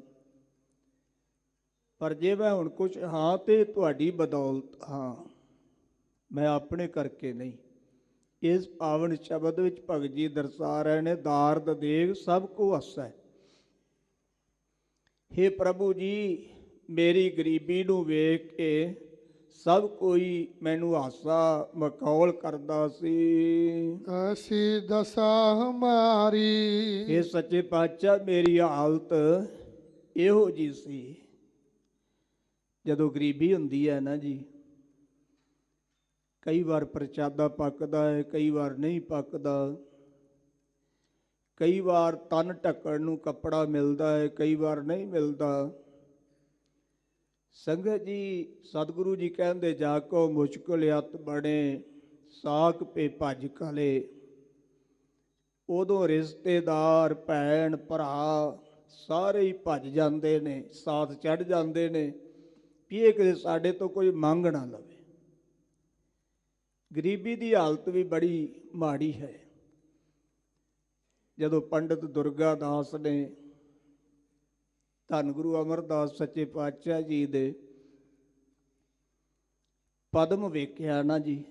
ਪਰ ਜੇ ਮੈਂ ਹੁਣ ਕੁਛ ਹਾਂ ਤੇ ਤੁਹਾਡੀ ਬਦੌਲਤ ਹਾਂ, ਮੈਂ ਆਪਣੇ ਕਰਕੇ ਨਹੀਂ। ਇਸ ਪਾਵਨ ਸ਼ਬਦ ਵਿੱਚ ਭਗਤ ਜੀ ਦਰਸਾ ਰਹੇ ਨੇ, ਦਾਰਦ ਦੇਗ ਸਭ ਕੋ ਹੱਸੈ। ਹੇ ਪ੍ਰਭੂ ਜੀ, ਮੇਰੀ ਗਰੀਬੀ ਨੂੰ ਵੇਖ ਕੇ ਸਭ ਕੋਈ ਮੈਨੂੰ ਹਾਸਾ ਮਖੌਲ ਕਰਦਾ ਸੀ। ਐਸੀ ਦਸ਼ਾ ਹਮਾਰੀ। ਇਹ ਸੱਚੇ ਪਾਤਸ਼ਾਹ, ਮੇਰੀ ਹਾਲਤ ਇਹੋ ਜੀ ਸੀ। ਜਦੋਂ ਗਰੀਬੀ ਹੁੰਦੀ ਹੈ ਨਾ ਜੀ, ਕਈ ਵਾਰ ਪ੍ਰਸ਼ਾਦਾ ਪੱਕਦਾ ਹੈ, ਕਈ ਵਾਰ ਨਹੀਂ ਪੱਕਦਾ, ਕਈ ਵਾਰ ਤਨ ਢੱਕਣ ਨੂੰ ਕੱਪੜਾ ਮਿਲਦਾ ਹੈ, ਕਈ ਵਾਰ ਨਹੀਂ ਮਿਲਦਾ। ਸੰਗਤ ਜੀ, ਸਤਿਗੁਰੂ ਜੀ ਕਹਿੰਦੇ, ਜਾ ਕੋ ਮੁਸ਼ਕਿਲ ਅਤ ਬਣੇ ਸਾਕ ਪੇ ਭੱਜ ਕਲੇ। ਉਦੋਂ ਰਿਸ਼ਤੇਦਾਰ, ਭੈਣ ਭਰਾ ਸਾਰੇ ਹੀ ਭੱਜ ਜਾਂਦੇ ਨੇ, ਸਾਥ ਚੜ੍ਹ ਜਾਂਦੇ ਨੇ ਵੀ ਇਹ ਕਿਤੇ ਸਾਡੇ ਤੋਂ ਕੋਈ ਮੰਗ ਨਾ ਲਵੇ। ਗਰੀਬੀ ਦੀ ਹਾਲਤ ਵੀ ਬੜੀ ਮਾੜੀ ਹੈ। ਜਦੋਂ ਪੰਡਿਤ ਦੁਰਗਾ ਦਾਸ ਨੇ ਧੰਨ ਗੁਰੂ ਅਮਰਦਾਸ ਸੱਚੇ ਪਾਤਸ਼ਾਹ ਜੀ ਦੇ ਪਦਮ ਵੇਖਿਆ ਨਾ ਜੀ,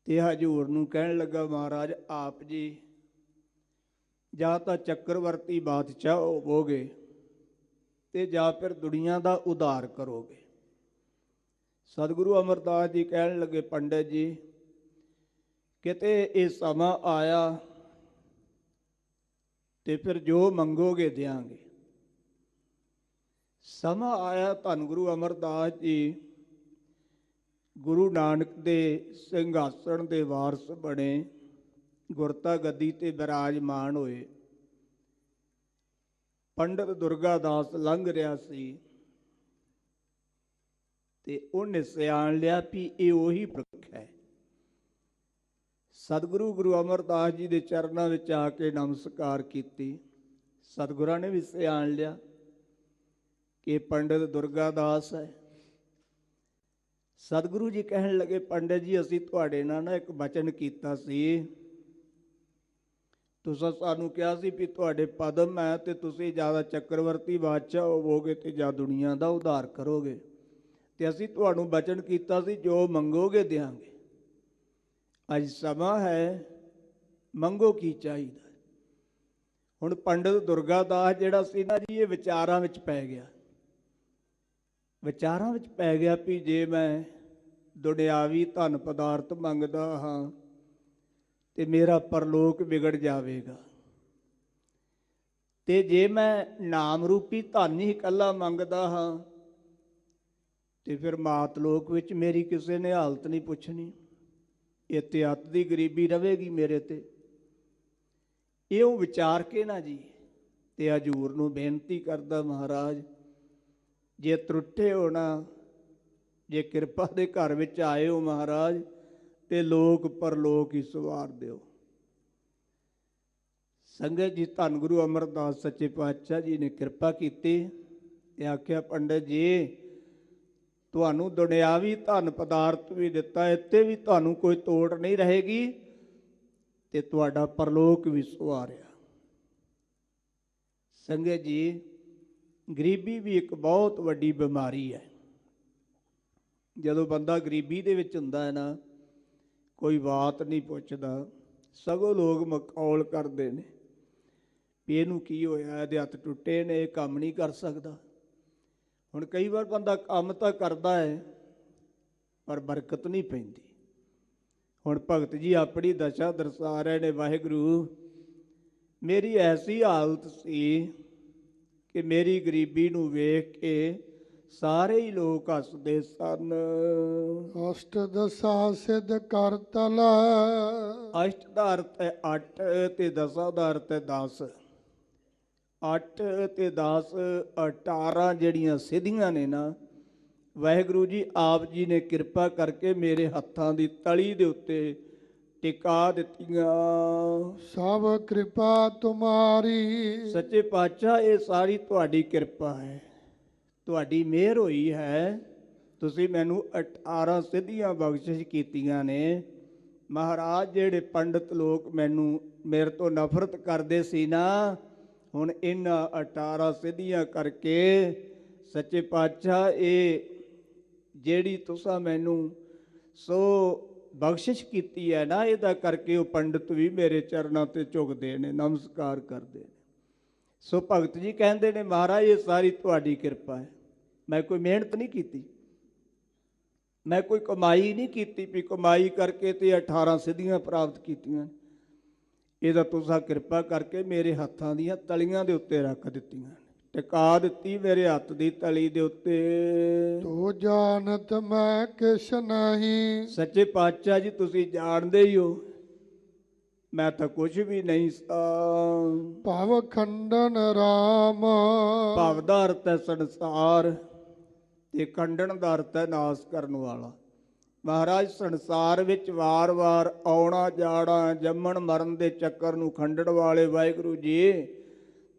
ਤੇ ਹਜ਼ੂਰ ਨੂੰ ਕਹਿਣ ਲੱਗਾ, ਮਹਾਰਾਜ ਆਪ ਜੀ ਜਾਂ ਤਾਂ ਚੱਕਰਵਰਤੀ ਬਾਦਸ਼ਾਹ ਹੋਵੋਗੇ ਤੇ ਜਾਂ ਫਿਰ ਦੁਨੀਆ ਦਾ ਉਧਾਰ ਕਰੋਗੇ। ਸਤਿਗੁਰੂ ਅਮਰਦਾਸ ਜੀ ਕਹਿਣ ਲੱਗੇ, ਪੰਡਿਤ ਜੀ ਕਿਤੇ ਇਹ ਸਮਾਂ ਆਇਆ ਤੇ ਫਿਰ ਜੋ ਮੰਗੋਗੇ ਦਿਆਂਗੇ। ਸਮਾਂ ਆਇਆ, ਧੰਨ ਗੁਰੂ ਅਮਰਦਾਸ ਜੀ ਗੁਰੂ ਨਾਨਕ ਦੇ ਸਿੰਘਾਸਣ ਦੇ ਵਾਰਸ ਬਣੇ, ਗੁਰਤਾ ਗੱਦੀ ਤੇ ਬਿਰਾਜਮਾਨ ਹੋਏ। ਪੰਡਿਤ ਦੁਰਗਾ ਦਾਸ ਲੰਘ ਰਿਹਾ ਸੀ ਤੇ ਉਹਨੇ ਸਿਆਣ ਲਿਆ ਵੀ ਇਹ ਉਹੀ ਪੁਰਖ ਹੈ। ਸਤਿਗੁਰੂ ਗੁਰੂ ਅਮਰਦਾਸ ਜੀ ਦੇ ਚਰਨਾਂ ਵਿੱਚ ਆ ਕੇ ਨਮਸਕਾਰ ਕੀਤੀ। ਸਤਿਗੁਰਾਂ ਨੇ ਵੀ ਸਿਆਣ ਲਿਆ ਕਿ ਪੰਡਿਤ ਦੁਰਗਾ ਦਾਸ ਹੈ। ਸਤਿਗੁਰੂ ਜੀ ਕਹਿਣ ਲੱਗੇ, ਪੰਡਿਤ ਜੀ ਅਸੀਂ ਤੁਹਾਡੇ ਨਾਲ ਨਾ ਇੱਕ ਵਚਨ ਕੀਤਾ ਸੀ। ਤੁਸੀਂ ਸਾਨੂੰ ਕਿਹਾ ਸੀ ਵੀ ਤੁਹਾਡੇ ਪਦਮ ਹੈ ਤੇ ਤੁਸੀਂ ਜ਼ਿਆਦਾ ਚੱਕਰਵਰਤੀ ਬਾਦਸ਼ਾਹ ਹੋਵੋਗੇ ਤੇ ਜਾਂ ਦੁਨੀਆ ਦਾ ਉਧਾਰ ਕਰੋਗੇ, ਤੇ ਅਸੀਂ ਤੁਹਾਨੂੰ ਵਚਨ ਕੀਤਾ ਸੀ ਜੋ ਮੰਗੋਗੇ ਦਿਆਂਗੇ। ਅੱਜ ਸਮਾਂ ਹੈ, ਮੰਗੋ ਕੀ ਚਾਹੀਦਾ। ਹੁਣ ਪੰਡਿਤ ਦੁਰਗਾ ਦਾਸ ਜਿਹੜਾ ਸੀ ਨਾ ਜੀ, ਇਹ ਵਿਚਾਰਾਂ ਵਿੱਚ ਪੈ ਗਿਆ। ਵਿਚਾਰਾਂ ਵਿੱਚ ਪੈ ਗਿਆ ਵੀ ਜੇ ਮੈਂ ਦੁਨਿਆਵੀ ਧਨ ਪਦਾਰਥ ਮੰਗਦਾ ਹਾਂ ਤੇ ਮੇਰਾ ਪਰਲੋਕ ਵਿਗੜ ਜਾਵੇਗਾ, ਤੇ ਜੇ ਮੈਂ ਨਾਮ ਰੂਪੀ ਧਨ ਹੀ ਇਕੱਲਾ ਮੰਗਦਾ ਹਾਂ ਤੇ ਫਿਰ ਮਾਤ ਲੋਕ ਵਿੱਚ ਮੇਰੀ ਕਿਸੇ ਨੇ ਹਾਲਤ ਨਹੀਂ ਪੁੱਛਣੀ। ਇੱਥੇ ਅੱਤ ਦੀ ਗਰੀਬੀ ਰਹੇਗੀ ਮੇਰੇ ਤੇ। ਇਉਂ ਵਿਚਾਰ ਕੇ ਨਾ ਜੀ, ਤੇ ਹਜ਼ੂਰ ਨੂੰ ਬੇਨਤੀ ਕਰਦਾ, ਮਹਾਰਾਜ ਜੇ ਤਰੁੱਠੇ ਹੋ ਨਾ, ਜੇ ਕਿਰਪਾ ਦੇ ਘਰ ਵਿੱਚ ਆਏ ਹੋ ਮਹਾਰਾਜ, ਤੇ ਲੋਕ ਪਰਲੋਕ ਹੀ ਸਵਾਰ ਦਿਓ। ਸੰਗਤ ਜੀ, ਧੰਨ ਗੁਰੂ ਅਮਰਦਾਸ ਸੱਚੇ ਪਾਤਸ਼ਾਹ ਜੀ ਨੇ ਕਿਰਪਾ ਕੀਤੀ ਤੇ ਆਖਿਆ, ਪੰਡਿਤ ਜੀ ਤੁਹਾਨੂੰ ਦੁਨਿਆਵੀ ਧਨ ਪਦਾਰਥ ਵੀ ਦਿੱਤਾ, ਇੱਥੇ ਵੀ ਤੁਹਾਨੂੰ ਕੋਈ ਤੋੜ ਨਹੀਂ ਰਹੇਗੀ ਤੇ ਤੁਹਾਡਾ ਪਰਲੋਕ ਵੀ ਸਵਾਰਿਆ। ਸੰਗਤ ਜੀ, ਗਰੀਬੀ ਵੀ ਇੱਕ ਬਹੁਤ ਵੱਡੀ ਬਿਮਾਰੀ ਹੈ। ਜਦੋਂ ਬੰਦਾ ਗਰੀਬੀ ਦੇ ਵਿੱਚ ਹੁੰਦਾ ਹੈ ਨਾ, ਕੋਈ ਬਾਤ ਨਹੀਂ ਪੁੱਛਦਾ, ਸਗੋਂ ਲੋਕ ਮਖੌਲ ਕਰਦੇ ਨੇ ਵੀ ਇਹਨੂੰ ਕੀ ਹੋਇਆ, ਇਹਦੇ ਹੱਥ ਟੁੱਟੇ ਨੇ, ਇਹ ਕੰਮ ਨਹੀਂ ਕਰ ਸਕਦਾ। ਹੁਣ ਕਈ ਵਾਰ ਬੰਦਾ ਕੰਮ ਤਾਂ ਕਰਦਾ ਹੈ ਪਰ ਬਰਕਤ ਨਹੀਂ ਪੈਂਦੀ। ਹੁਣ ਭਗਤ ਜੀ ਆਪਣੀ ਦਸ਼ਾ ਦਰਸਾ ਰਹੇ ਨੇ, ਵਾਹਿਗੁਰੂ ਮੇਰੀ ਐਸੀ ਹਾਲਤ ਸੀ ਕਿ ਮੇਰੀ ਗਰੀਬੀ ਨੂੰ ਵੇਖ ਕੇ ਸਾਰੇ ਹੀ ਲੋਕ ਹੱਸਦੇ ਸਨ। ਅਸ਼ਟ ਦਸ਼ਾ ਸਿੱਧ ਕਰ ਤਲ। ਅਸ਼ਟ ਦਾ ਅਰਥ ਹੈ 8 ਤੇ ਦਸਾਂ ਦਾ ਅਰਥ ਹੈ 10। 8 ਤੇ 10 18 ਜਿਹੜੀਆਂ ਸਿੱਧੀਆਂ ਨੇ ਨਾ, ਵਾਹਿਗੁਰੂ ਜੀ ਆਪ ਜੀ ਨੇ ਕਿਰਪਾ ਕਰਕੇ ਮੇਰੇ ਹੱਥਾਂ ਦੀ ਤਲੀ ਦੇ ਉੱਤੇ ਟਿਕਾ ਦਿੱਤੀਆਂ। ਸਭ ਕਿਰਪਾ ਤੁਮਾਰੀ। ਸੱਚੇ ਪਾਤਸ਼ਾਹ, ਇਹ ਸਾਰੀ ਤੁਹਾਡੀ ਕਿਰਪਾ ਹੈ, ਤੁਹਾਡੀ ਮਿਹਰ ਹੋਈ ਹੈ। ਤੁਸੀਂ ਮੈਨੂੰ 18 ਸਿੱਧੀਆਂ ਬਖਸ਼ਿਸ਼ ਕੀਤੀਆਂ ਨੇ। ਮਹਾਰਾਜ ਜਿਹੜੇ ਪੰਡਤ ਲੋਕ ਮੇਰੇ ਤੋਂ ਨਫ਼ਰਤ ਕਰਦੇ ਸੀ ਨਾ, ਹੁਣ ਇਹਨਾਂ 18 ਸਿੱਧੀਆਂ ਕਰਕੇ ਸੱਚੇ ਪਾਤਸ਼ਾਹ ਇਹ ਜਿਹੜੀ ਤੁਸੀਂ ਮੈਨੂੰ ਸੋ ਬਖਸ਼ਿਸ਼ ਕੀਤੀ ਹੈ ਨਾ, ਇਹਦਾ ਕਰਕੇ ਉਹ ਪੰਡਤ ਵੀ ਮੇਰੇ ਚਰਨਾਂ ਤੇ ਝੁਕਦੇ ਨੇ, ਨਮਸਕਾਰ ਕਰਦੇ ਨੇ। ਸੋ ਭਗਤ ਜੀ ਕਹਿੰਦੇ ਨੇ ਮਹਾਰਾਜ ਇਹ ਸਾਰੀ ਤੁਹਾਡੀ ਕਿਰਪਾ ਹੈ, ਮੈਂ ਕੋਈ ਮਿਹਨਤ ਨਹੀਂ ਕੀਤੀ, ਮੈਂ ਕੋਈ ਕਮਾਈ ਨਹੀਂ ਕੀਤੀ ਵੀ ਕਮਾਈ ਕਰਕੇ ਤੇ 18 ਸਿੱਧੀਆਂ ਪ੍ਰਾਪਤ ਕੀਤੀਆਂ। ਇਹਦਾ ਤੁਸੀਂ ਕਿਰਪਾ ਕਰਕੇ ਮੇਰੇ ਹੱਥਾਂ ਦੀਆਂ ਤਲੀਆਂ ਦੇ ਉੱਤੇ ਰੱਖ ਦਿੱਤੀਆਂ, ਟਿਕਾ ਦਿੱਤੀ ਮੇਰੇ ਹੱਥ ਦੀ ਤਲੀ ਦੇ ਉੱਤੇ। ਤੂੰ ਜਾਣਤ ਮੈਂ ਕਿਛ ਨਹੀਂ। ਸੱਚੇ ਪਾਤਸ਼ਾਹ ਜੀ ਤੁਸੀਂ ਜਾਣਦੇ ਹੀ ਹੋ ਮੈਂ ਤਾਂ ਕੁਝ ਵੀ ਨਹੀਂ ਸਾਂ। ਭਵ ਖੰਡਨ ਰਾਮ। ਭਵ ਦਾ ਅਰਥ ਹੈ ਸੰਸਾਰ ਤੇ ਖੰਡਨ ਦਾ ਅਰਥ ਹੈ ਨਾਸ ਕਰਨ ਵਾਲਾ। ਮਹਾਰਾਜ ਸੰਸਾਰ ਵਿੱਚ ਵਾਰ-ਵਾਰ ਆਉਣਾ ਜਾਣਾ, ਜੰਮਣ ਮਰਨ ਦੇ ਚੱਕਰ ਨੂੰ ਖੰਡਣ ਵਾਲੇ ਵਾਹਿਗੁਰੂ ਜੀ,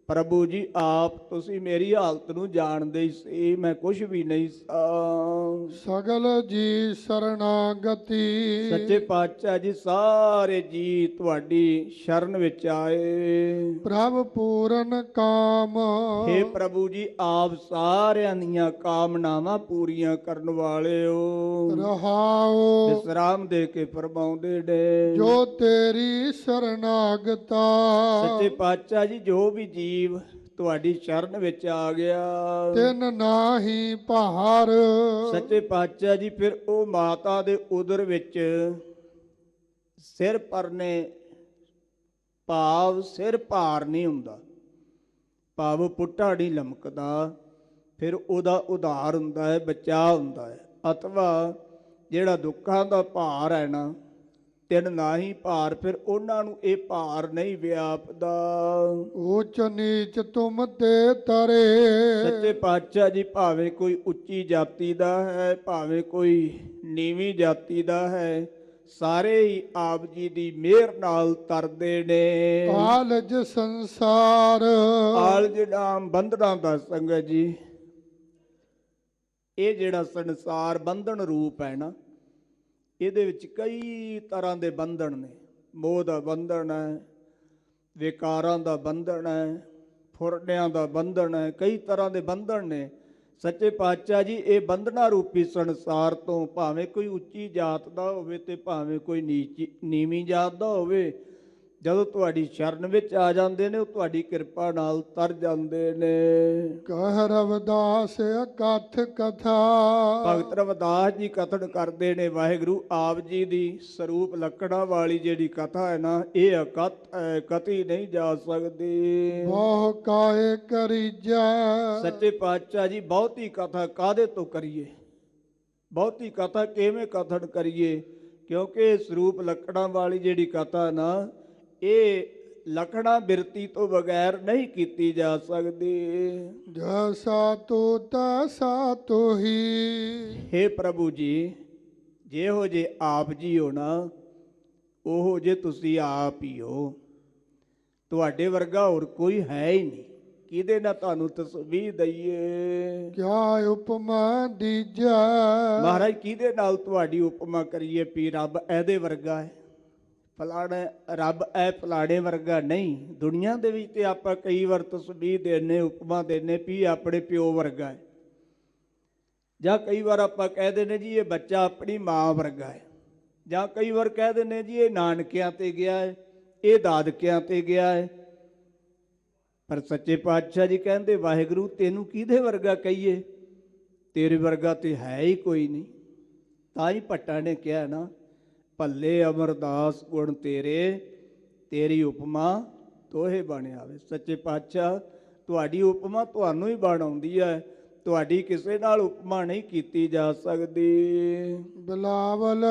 ਪ੍ਰਭੂ ਜੀ ਆਪ ਤੁਸੀਂ ਮੇਰੀ ਹਾਲਤ ਨੂੰ ਜਾਣਦੇ ਹੀ ਸੀ, ਮੈਂ ਕੁਝ ਵੀ ਨਹੀਂ ਸਾਂ। ਸਗਲ ਜੀ ਸਰਣਾਗਤੀ। ਸੱਚੇ ਪਾਤਸ਼ਾਹ ਜੀ ਸਾਰੇ ਜੀ ਤੁਹਾਡੀ ਸ਼ਰਨ ਵਿੱਚ ਆਏ। ਪ੍ਰਭ ਪੂਰਨ ਕਾਮ। ਹੇ ਪ੍ਰਭੂ ਜੀ ਆਪ ਸਾਰਿਆਂ ਦੀਆਂ ਕਾਮਨਾਵਾਂ ਪੂਰੀਆਂ ਕਰਨ ਵਾਲੇ ਹੋ। ਰਹਾਓ ਵਿਸਰਾਮ ਦੇ ਕੇ ਫਰਮਾਉਂਦੇ ਨੇ ਜੋ ਤੇਰੀ ਸਰਣਾਗਤਾ। ਸੱਚੇ ਪਾਤਸ਼ਾਹ ਜੀ ਜੋ ਵੀ ਜੀਵ ਤੁਹਾਡੀ ਸ਼ਰਨ ਵਿੱਚ ਆ ਗਿਆ ਤਿਨ ਨਾਹੀ ਭਾਰ। ਸੱਚੇ ਪਾਤਸ਼ਾਹ ਜੀ ਫਿਰ ਉਹ ਮਾਤਾ ਦੇ ਉਦਰ ਵਿੱਚ ਸਿਰ ਪਰਨੇ ਭਾਵ ਸਿਰ ਭਾਰ ਨਹੀਂ ਹੁੰਦਾ, ਭਾਵ ਪੁੱਟਾ ਨਹੀਂ ਲਮਕਦਾ, ਫਿਰ ਉਹਦਾ ਉਧਾਰ ਹੁੰਦਾ ਹੈ, ਬਚਾਅ ਹੁੰਦਾ ਹੈ। ਅਥਵਾ ਜਿਹੜਾ ਦੁੱਖਾਂ ਦਾ ਭਾਰ ਹੈ ਨਾ, ਤਿਨ ਨਾਹੀ ਭਾਰ, ਫਿਰ ਉਹਨਾਂ ਨੂੰ ਇਹ ਭਾਰ ਨਹੀਂ ਵਿਆਪਦਾ। ਊਚ ਨੀਚ ਤੁਮ ਤੇ ਤਰੇ। ਸੱਚੇ ਪਾਤਸ਼ਾਹ ਜੀ ਭਾਵੇਂ ਕੋਈ ਉੱਚੀ ਜਾਤੀ ਦਾ ਹੈ, ਭਾਵੇਂ ਕੋਈ ਨੀਵੀਂ ਜਾਤੀ ਦਾ ਹੈ, ਸਾਰੇ ਹੀ ਆਪ ਜੀ ਦੀ ਮਿਹਰ ਨਾਲ ਤਰਦੇ ਨੇ। ਆਲਜ ਸੰਸਾਰ। ਆਲਜ ਨਾਮ ਬੰਧਨਾਂ ਦਾ ਸੰਗਤ ਜੀ, ਇਹ ਜਿਹੜਾ ਸੰਸਾਰ ਬੰਧਨ ਰੂਪ ਹੈ ਨਾ, ਇਹਦੇ ਵਿੱਚ ਕਈ ਤਰ੍ਹਾਂ ਦੇ ਬੰਧਨ ਨੇ। ਮੋਹ ਦਾ ਬੰਧਨ ਹੈ, ਵਿਕਾਰਾਂ ਦਾ ਬੰਧਨ ਹੈ, ਫੁਰਨਿਆਂ ਦਾ ਬੰਧਨ ਹੈ, ਕਈ ਤਰ੍ਹਾਂ ਦੇ ਬੰਧਨ ਨੇ। ਸੱਚੇ ਪਾਤਸ਼ਾਹ ਜੀ ਇਹ ਬੰਧਨਾ ਰੂਪੀ ਸੰਸਾਰ ਤੋਂ ਭਾਵੇਂ ਕੋਈ ਉੱਚੀ ਜਾਤ ਦਾ ਹੋਵੇ ਤੇ ਭਾਵੇਂ ਕੋਈ ਨੀਵੀਂ ਜਾਤ ਦਾ ਹੋਵੇ, ਜਦੋਂ ਤੁਹਾਡੀ ਸ਼ਰਨ ਵਿੱਚ ਆ ਜਾਂਦੇ ਨੇ ਉਹ ਤੁਹਾਡੀ ਕਿਰਪਾ ਨਾਲ ਤਰ ਜਾਂਦੇ ਨੇ। ਕਹਿ ਰਵਿਦਾਸ ਅਕਥ ਕਥਾ। ਭਗਤ ਰਵਿਦਾਸ ਜੀ ਕਥਨ ਕਰਦੇ ਨੇ ਵਾਹਿਗੁਰੂ ਆਪ ਜੀ ਦੀ ਸਰੂਪ ਲੱਕੜਾਂ ਵਾਲੀ ਜਿਹੜੀ ਕਥਾ ਹੈ ਨਾ, ਇਹ ਅਕਥ ਹੈ, ਕਥੀ ਨਹੀਂ ਜਾ ਸਕਦੀ। ਬਹੁ ਕਾਏ ਕਰੀਜੈ। ਸੱਚੇ ਪਾਤਸ਼ਾਹ ਜੀ ਬਹੁਤੀ ਕਥਾ ਕਾਹਦੇ ਤੋਂ ਕਰੀਏ, ਬਹੁਤੀ ਕਥਾ ਕਿਵੇਂ ਕਥਨ ਕਰੀਏ, ਕਿਉਂਕਿ ਸਰੂਪ ਲੱਕੜਾਂ ਵਾਲੀ ਜਿਹੜੀ ਕਥਾ ਨਾ, ਇਹ ਲਖਣਾ ਬਿਰਤੀ ਤੋਂ ਬਗੈਰ ਨਹੀਂ ਕੀਤੀ ਜਾ ਸਕਦੀ। ਜੈਸਾ ਤੂੰ ਤੈਸਾ ਤੂੰ ਹੀ। ਹੇ ਪ੍ਰਭੂ ਜੀ ਜਿਹੋ ਜੇ ਆਪ ਜੀ ਹੋ ਨਾ, ਉਹੋ ਜੇ ਤੁਸੀਂ ਆਪ ਹੀ ਹੋ, ਤੁਹਾਡੇ ਵਰਗਾ ਹੋਰ ਕੋਈ ਹੈ ਹੀ ਨਹੀਂ। ਕਿਹਦੇ ਨਾਲ ਤੁਹਾਨੂੰ ਤਸਵੀਰ ਦਈਏ, ਕਿਆ ਉਪਮਾ ਦੀਜੈ। ਮਹਾਰਾਜ ਕਿਹਦੇ ਨਾਲ ਤੁਹਾਡੀ ਉਪਮਾ ਕਰੀਏ ਵੀ ਰੱਬ ਇਹਦੇ ਵਰਗਾ ਹੈ, ਫਲਾਣਾ ਰੱਬ ਇਹ ਫਲਾਣੇ ਵਰਗਾ ਨਹੀਂ। ਦੁਨੀਆ ਦੇ ਵਿੱਚ ਤੇ ਆਪਾਂ ਕਈ ਵਾਰ ਤਸਵੀਰ ਦੇਨੇ, ਉਪਮਾ ਦੇਨੇ ਵੀ ਆਪਣੇ ਪਿਓ ਵਰਗਾ ਹੈ, ਜਾਂ ਕਈ ਵਾਰ ਆਪਾਂ ਕਹਿ ਦਿੰਦੇ ਜੀ ਇਹ ਬੱਚਾ ਆਪਣੀ ਮਾਂ ਵਰਗਾ ਹੈ, ਜਾਂ ਕਈ ਵਾਰ ਕਹਿ ਦਿੰਦੇ ਜੀ ਇਹ ਨਾਨਕਿਆਂ ਤੇ ਗਿਆ ਹੈ, ਇਹ ਦਾਦਕਿਆਂ ਤੇ ਗਿਆ ਹੈ। ਪਰ ਸੱਚੇ ਪਾਤਸ਼ਾਹ ਜੀ ਕਹਿੰਦੇ ਵਾਹਿਗੁਰੂ ਤੈਨੂੰ ਕਿਹਦੇ ਵਰਗਾ ਕਹੀਏ, ਤੇਰੇ ਵਰਗਾ ਤੇ ਹੈ ਹੀ ਕੋਈ ਨਹੀਂ। ਤਾਂ ਹੀ ਭੱਟਾ ਨੇ ਕਿਹਾ ਨਾ, ਭੱਲੇ ਅਮਰਦਾਸ ਗੁਣ ਤੇਰੇ, ਤੇਰੀ ਉਪਮਾ ਤੋਹੇ ਬਣ ਆਵੇ। ਸੱਚੇ ਪਾਤਸ਼ਾਹ ਤੁਹਾਡੀ ਉਪਮਾ ਤੁਹਾਨੂੰ ਹੀ ਬਣ ਆਉਂਦੀ ਹੈ, ਤੁਹਾਡੀ ਕਿਸੇ ਨਾਲ ਉਪਮਾ ਨਹੀਂ ਕੀਤੀ ਜਾ ਸਕਦੀ। ਬਿਲਾਵਲ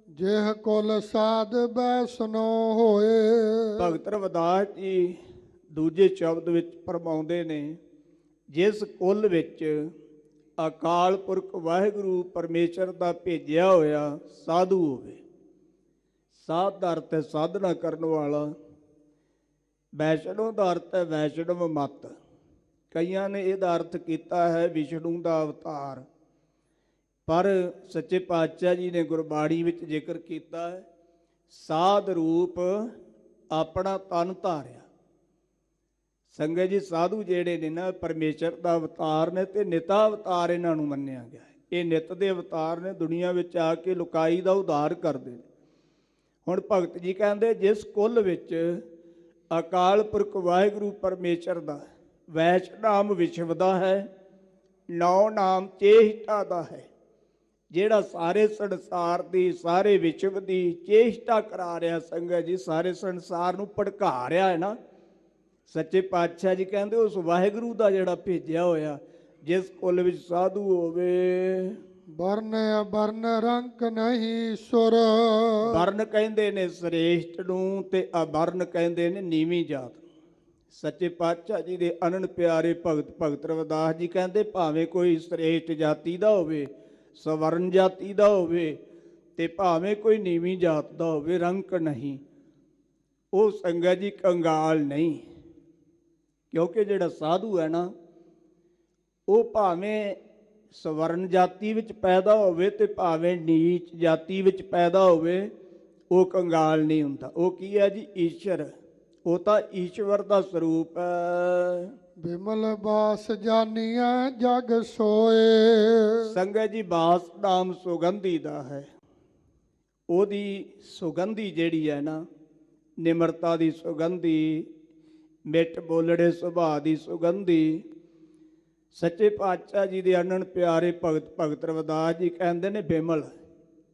ਜਿਹ ਕੁਲ ਸਾਧ ਬੈਸਨੋ ਹੋਏ। ਭਗਤ ਰਵਿਦਾਸ ਜੀ ਦੂਜੇ ਸ਼ਬਦ ਵਿੱਚ ਫਰਮਾਉਂਦੇ ਨੇ, ਜਿਸ ਕੁਲ ਵਿੱਚ ਅਕਾਲ ਪੁਰਖ ਵਾਹਿਗੁਰੂ ਪਰਮੇਸ਼ਰ ਦਾ ਭੇਜਿਆ ਹੋਇਆ ਸਾਧੂ ਹੋਵੇ। ਸਾਧ ਦਾ ਅਰਥ ਹੈ ਸਾਧਨਾ ਕਰਨ ਵਾਲਾ, ਵੈਸ਼ਨੋ ਦਾ ਅਰਥ ਹੈ ਵੈਸ਼ਨਵ ਮਤ, ਕਈਆਂ ਨੇ ਇਹਦਾ ਅਰਥ ਕੀਤਾ ਹੈ ਵਿਸ਼ਨੂੰ ਦਾ ਅਵਤਾਰ। ਪਰ ਸੱਚੇ ਪਾਤਸ਼ਾਹ ਜੀ ਨੇ ਗੁਰਬਾਣੀ ਵਿੱਚ ਜ਼ਿਕਰ ਕੀਤਾ ਹੈ, ਸਾਧ ਰੂਪ ਆਪਣਾ ਤਨ ਧਾਰਿਆ। ਸੰਗਤ ਜੀ, ਸਾਧੂ ਜਿਹੜੇ ਨੇ ਨਾ ਪਰਮੇਸ਼ਰ ਦਾ ਅਵਤਾਰ ਨੇ ਤੇ ਨਿਤਾ ਅਵਤਾਰ ਇਹਨਾਂ ਨੂੰ ਮੰਨਿਆ ਗਿਆ ਹੈ। ਇਹ ਨਿਤ ਦੇ ਅਵਤਾਰ ਨੇ, ਦੁਨੀਆ ਵਿੱਚ ਆ ਕੇ ਲੁਕਾਈ ਦਾ ਉਧਾਰ ਕਰਦੇ ਨੇ। ਹੁਣ ਭਗਤ ਜੀ ਕਹਿੰਦੇ, ਜਿਸ ਕੁੱਲ ਵਿੱਚ ਅਕਾਲ ਪੁਰਖ ਵਾਹਿਗੁਰੂ ਪਰਮੇਸ਼ਰ ਦਾ ਵੈਸ਼ ਨਾਮ ਵਿਸ਼ਵਦਾ ਹੈ, ਨੌ ਨਾਮ ਚੇਸ਼ਟਾ ਦਾ ਹੈ, ਜਿਹੜਾ ਸਾਰੇ ਸੰਸਾਰ ਦੀ, ਸਾਰੇ ਵਿਸ਼ਵ ਦੀ ਚੇਸ਼ਟਾ ਕਰਾ ਰਿਹਾ। ਸੰਗਤ ਜੀ, ਸਾਰੇ ਸੰਸਾਰ ਨੂੰ ਭੜਕਾ ਰਿਹਾ ਹੈ ਨਾ। ਸੱਚੇ ਪਾਤਸ਼ਾਹ ਜੀ ਕਹਿੰਦੇ, ਉਸ ਵਾਹਿਗੁਰੂ ਦਾ ਜਿਹੜਾ ਭੇਜਿਆ ਹੋਇਆ, ਜਿਸ ਕੁੱਲ ਵਿੱਚ ਸਾਧੂ ਹੋਵੇ। ਵਰਨ ਅਵਰਨ ਰੰਕ ਨਹੀਂ ਸੁਰ। ਵਰਨ ਕਹਿੰਦੇ ਨੇ ਸ੍ਰੇਸ਼ਟ ਨੂੰ ਤੇ ਅਵਰਨ ਕਹਿੰਦੇ ਨੇ ਨੀਵੀਂ ਜਾਤ। ਸੱਚੇ ਪਾਤਸ਼ਾਹ ਜੀ ਦੇ ਅਨੰਦ ਪਿਆਰੇ ਭਗਤ ਭਗਤ ਰਵਿਦਾਸ ਜੀ ਕਹਿੰਦੇ, ਭਾਵੇਂ ਕੋਈ ਸ੍ਰੇਸ਼ਟ ਜਾਤੀ ਦਾ ਹੋਵੇ, ਸਵਰਨ ਜਾਤੀ ਦਾ ਹੋਵੇ, ਤੇ ਭਾਵੇਂ ਕੋਈ ਨੀਵੀਂ ਜਾਤ ਦਾ ਹੋਵੇ, ਰੰਕ ਨਹੀਂ। ਉਹ ਸੰਗਤ ਜੀ ਕੰਗਾਲ ਨਹੀਂ। ਕਿਉਂਕਿ ਜਿਹੜਾ ਸਾਧੂ ਹੈ ਨਾ, ਉਹ ਭਾਵੇਂ ਸਵਰਨ ਜਾਤੀ ਵਿੱਚ ਪੈਦਾ ਹੋਵੇ ਤੇ ਭਾਵੇਂ ਨੀਚ ਜਾਤੀ ਵਿੱਚ ਪੈਦਾ ਹੋਵੇ, ਉਹ ਕੰਗਾਲ ਨਹੀਂ ਹੁੰਦਾ। ਉਹ ਕੀ ਹੈ ਜੀ? ਈਸ਼ਰ। ਉਹ ਤਾਂ ਈਸ਼ਵਰ ਦਾ ਸਰੂਪ ਹੈ। ਬਿਮਲ ਬਾਸ ਜਾਨੀਐ ਜਗ ਸੋਏ। ਸੰਗਤ ਜੀ, ਬਾਸ ਨਾਮ ਸੁਗੰਧੀ ਦਾ ਹੈ। ਉਹਦੀ ਸੁਗੰਧੀ ਜਿਹੜੀ ਹੈ ਨਾ, ਨਿਮਰਤਾ ਦੀ ਸੁਗੰਧੀ, ਮਿੱਠ ਬੋਲੜੇ ਸੁਭਾਅ ਦੀ ਸੁਗੰਧੀ। ਸੱਚੇ ਪਾਤਸ਼ਾਹ ਜੀ ਦੇ ਅਨੰਦ ਪਿਆਰੇ ਭਗਤ ਭਗਤ ਰਵਿਦਾਸ ਜੀ ਕਹਿੰਦੇ ਨੇ, ਬਿਮਲ,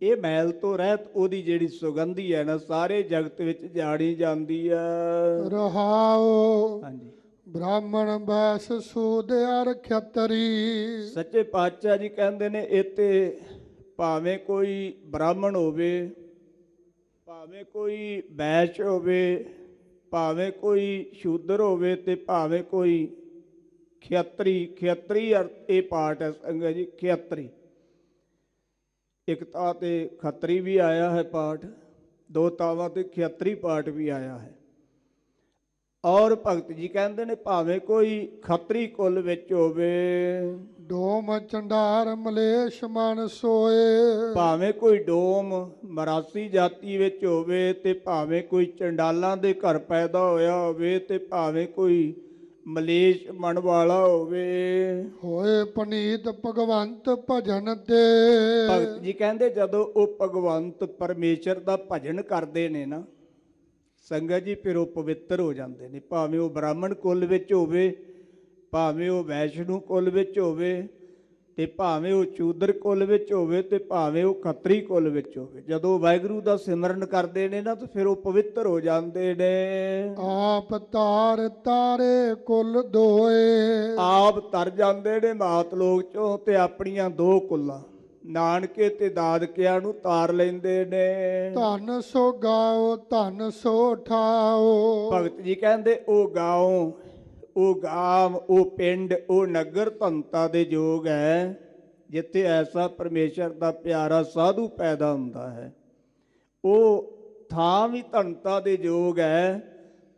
ਇਹ ਮੈਲ ਤੋਂ ਰਹਿਤ ਉਹਦੀ ਜਿਹੜੀ ਸੁਗੰਧੀ ਹੈ ਨਾ, ਸਾਰੇ ਜਗਤ ਵਿੱਚ ਜਾਣੀ ਜਾਂਦੀ ਹੈ। ਰਹਾਓ। ਹਾਂਜੀ। ਬ੍ਰਾਹਮਣ ਬੈਸ ਸੂਦ ਅਰ ਖੱਤਰੀ। ਸੱਚੇ ਪਾਤਸ਼ਾਹ ਜੀ ਕਹਿੰਦੇ ਨੇ, ਇੱਥੇ ਭਾਵੇਂ ਕੋਈ ਬ੍ਰਾਹਮਣ ਹੋਵੇ, ਭਾਵੇਂ ਕੋਈ ਬੈਸ਼ ਹੋਵੇ, ਭਾਵੇਂ ਕੋਈ ਸ਼ੂਦਰ ਹੋਵੇ, ਤੇ ਭਾਵੇਂ ਕੋਈ ਖੇਤਰੀ। ਖੇਤਰੀ ਅਰਥ ਇਹ ਪਾਠ ਹੈ ਸੰਗਤ ਜੀ, ਖੇਤਰੀ। ਇੱਕ ਤਾਂ ਤੇ ਖੱਤਰੀ ਵੀ ਆਇਆ ਹੈ ਪਾਠ, ਦੋ ਤਾਵਾਂ ਤੇ ਖੇਤਰੀ ਪਾਠ ਵੀ ਆਇਆ ਹੈ। ਔਰ ਭਗਤ ਜੀ ਕਹਿੰਦੇ ਨੇ, ਭਾਵੇਂ ਕੋਈ ਖੱਤਰੀ ਕੁੱਲ ਵਿੱਚ ਹੋਵੇ, ਡੋਮ ਚੰਡਾਰ ਮਲੇਸ਼ ਮਨ ਸੋਏ। ਭਾਵੇਂ ਕੋਈ ਡੋਮ ਮਰਾਸੀ ਜਾਤੀ ਵਿੱਚ ਹੋਵੇ, ਤੇ ਭਾਵੇਂ ਕੋਈ ਚੰਡਾਲਾਂ ਦੇ ਘਰ ਪੈਦਾ ਹੋਇਆ ਹੋਵੇ, ਤੇ ਭਾਵੇਂ ਕੋਈ ਮਲੇਸ਼ ਮਨ ਵਾਲਾ ਹੋਵੇ। ਹੋਏ ਪਨੀਤ ਭਗਵੰਤ ਭਜਨ ਤੇ। ਭਗਤ ਜੀ ਕਹਿੰਦੇ, ਜਦੋਂ ਉਹ ਭਗਵੰਤ ਪਰਮੇਸ਼ਰ ਦਾ ਭਜਨ ਕਰਦੇ ਨੇ ਨਾ ਸੰਗਤ ਜੀ, ਫਿਰ ਉਹ ਪਵਿੱਤਰ ਹੋ ਜਾਂਦੇ ਨੇ। ਭਾਵੇਂ ਉਹ ਬ੍ਰਾਹਮਣ ਕੁੱਲ ਵਿੱਚ ਹੋਵੇ, ਭਾਵੇਂ ਉਹ ਵੈਸ਼ਨੂ ਕੁੱਲ ਵਿੱਚ ਹੋਵੇ, ਤੇ ਭਾਵੇਂ ਉਹ ਸ਼ੂਦਰ ਕੁੱਲ ਵਿੱਚ ਹੋਵੇ, ਤੇ ਭਾਵੇਂ ਉਹ ਖੱਤਰੀ ਕੁੱਲ ਵਿੱਚ ਹੋਵੇ। ਜਦੋਂ ਵਾਹਿਗੁਰੂ ਦਾ ਸਿਮਰਨ ਕਰਦੇ ਨੇ ਨਾ, ਤਾਂ ਫਿਰ ਉਹ ਪਵਿੱਤਰ ਹੋ ਜਾਂਦੇ ਨੇ। ਆਪ ਤਾਰ ਤਾਰੇ ਕੁੱਲ ਦੋਏ। ਆਪ ਤਰ ਜਾਂਦੇ ਨੇ ਮਾਤ ਲੋਕ ਚੋਂ, ਤੇ ਆਪਣੀਆਂ ਦੋ ਕੁੱਲਾਂ ਨਾਨਕੇ ਤੇ ਦਾਦਕਿਆਂ ਨੂੰ ਤਾਰ ਲੈਂਦੇ ਨੇ। ਧਨ ਸੋ ਗਾਓ ਧਨ ਸੋ ਠਾਓ। ਭਗਤ ਜੀ ਕਹਿੰਦੇ, ਉਹ ਗਾਉ, ਉਹ ਗਾਮ, ਉਹ ਪਿੰਡ, ਉਹ ਨਗਰ ਧਨਤਾ ਦੇ ਯੋਗ ਹੈ, ਜਿੱਥੇ ਐਸਾ ਪਰਮੇਸ਼ਰ ਦਾ ਪਿਆਰਾ ਸਾਧੂ ਪੈਦਾ ਹੁੰਦਾ ਹੈ। ਉਹ ਥਾਂ ਵੀ ਧਨਤਾ ਦੇ ਯੋਗ ਹੈ,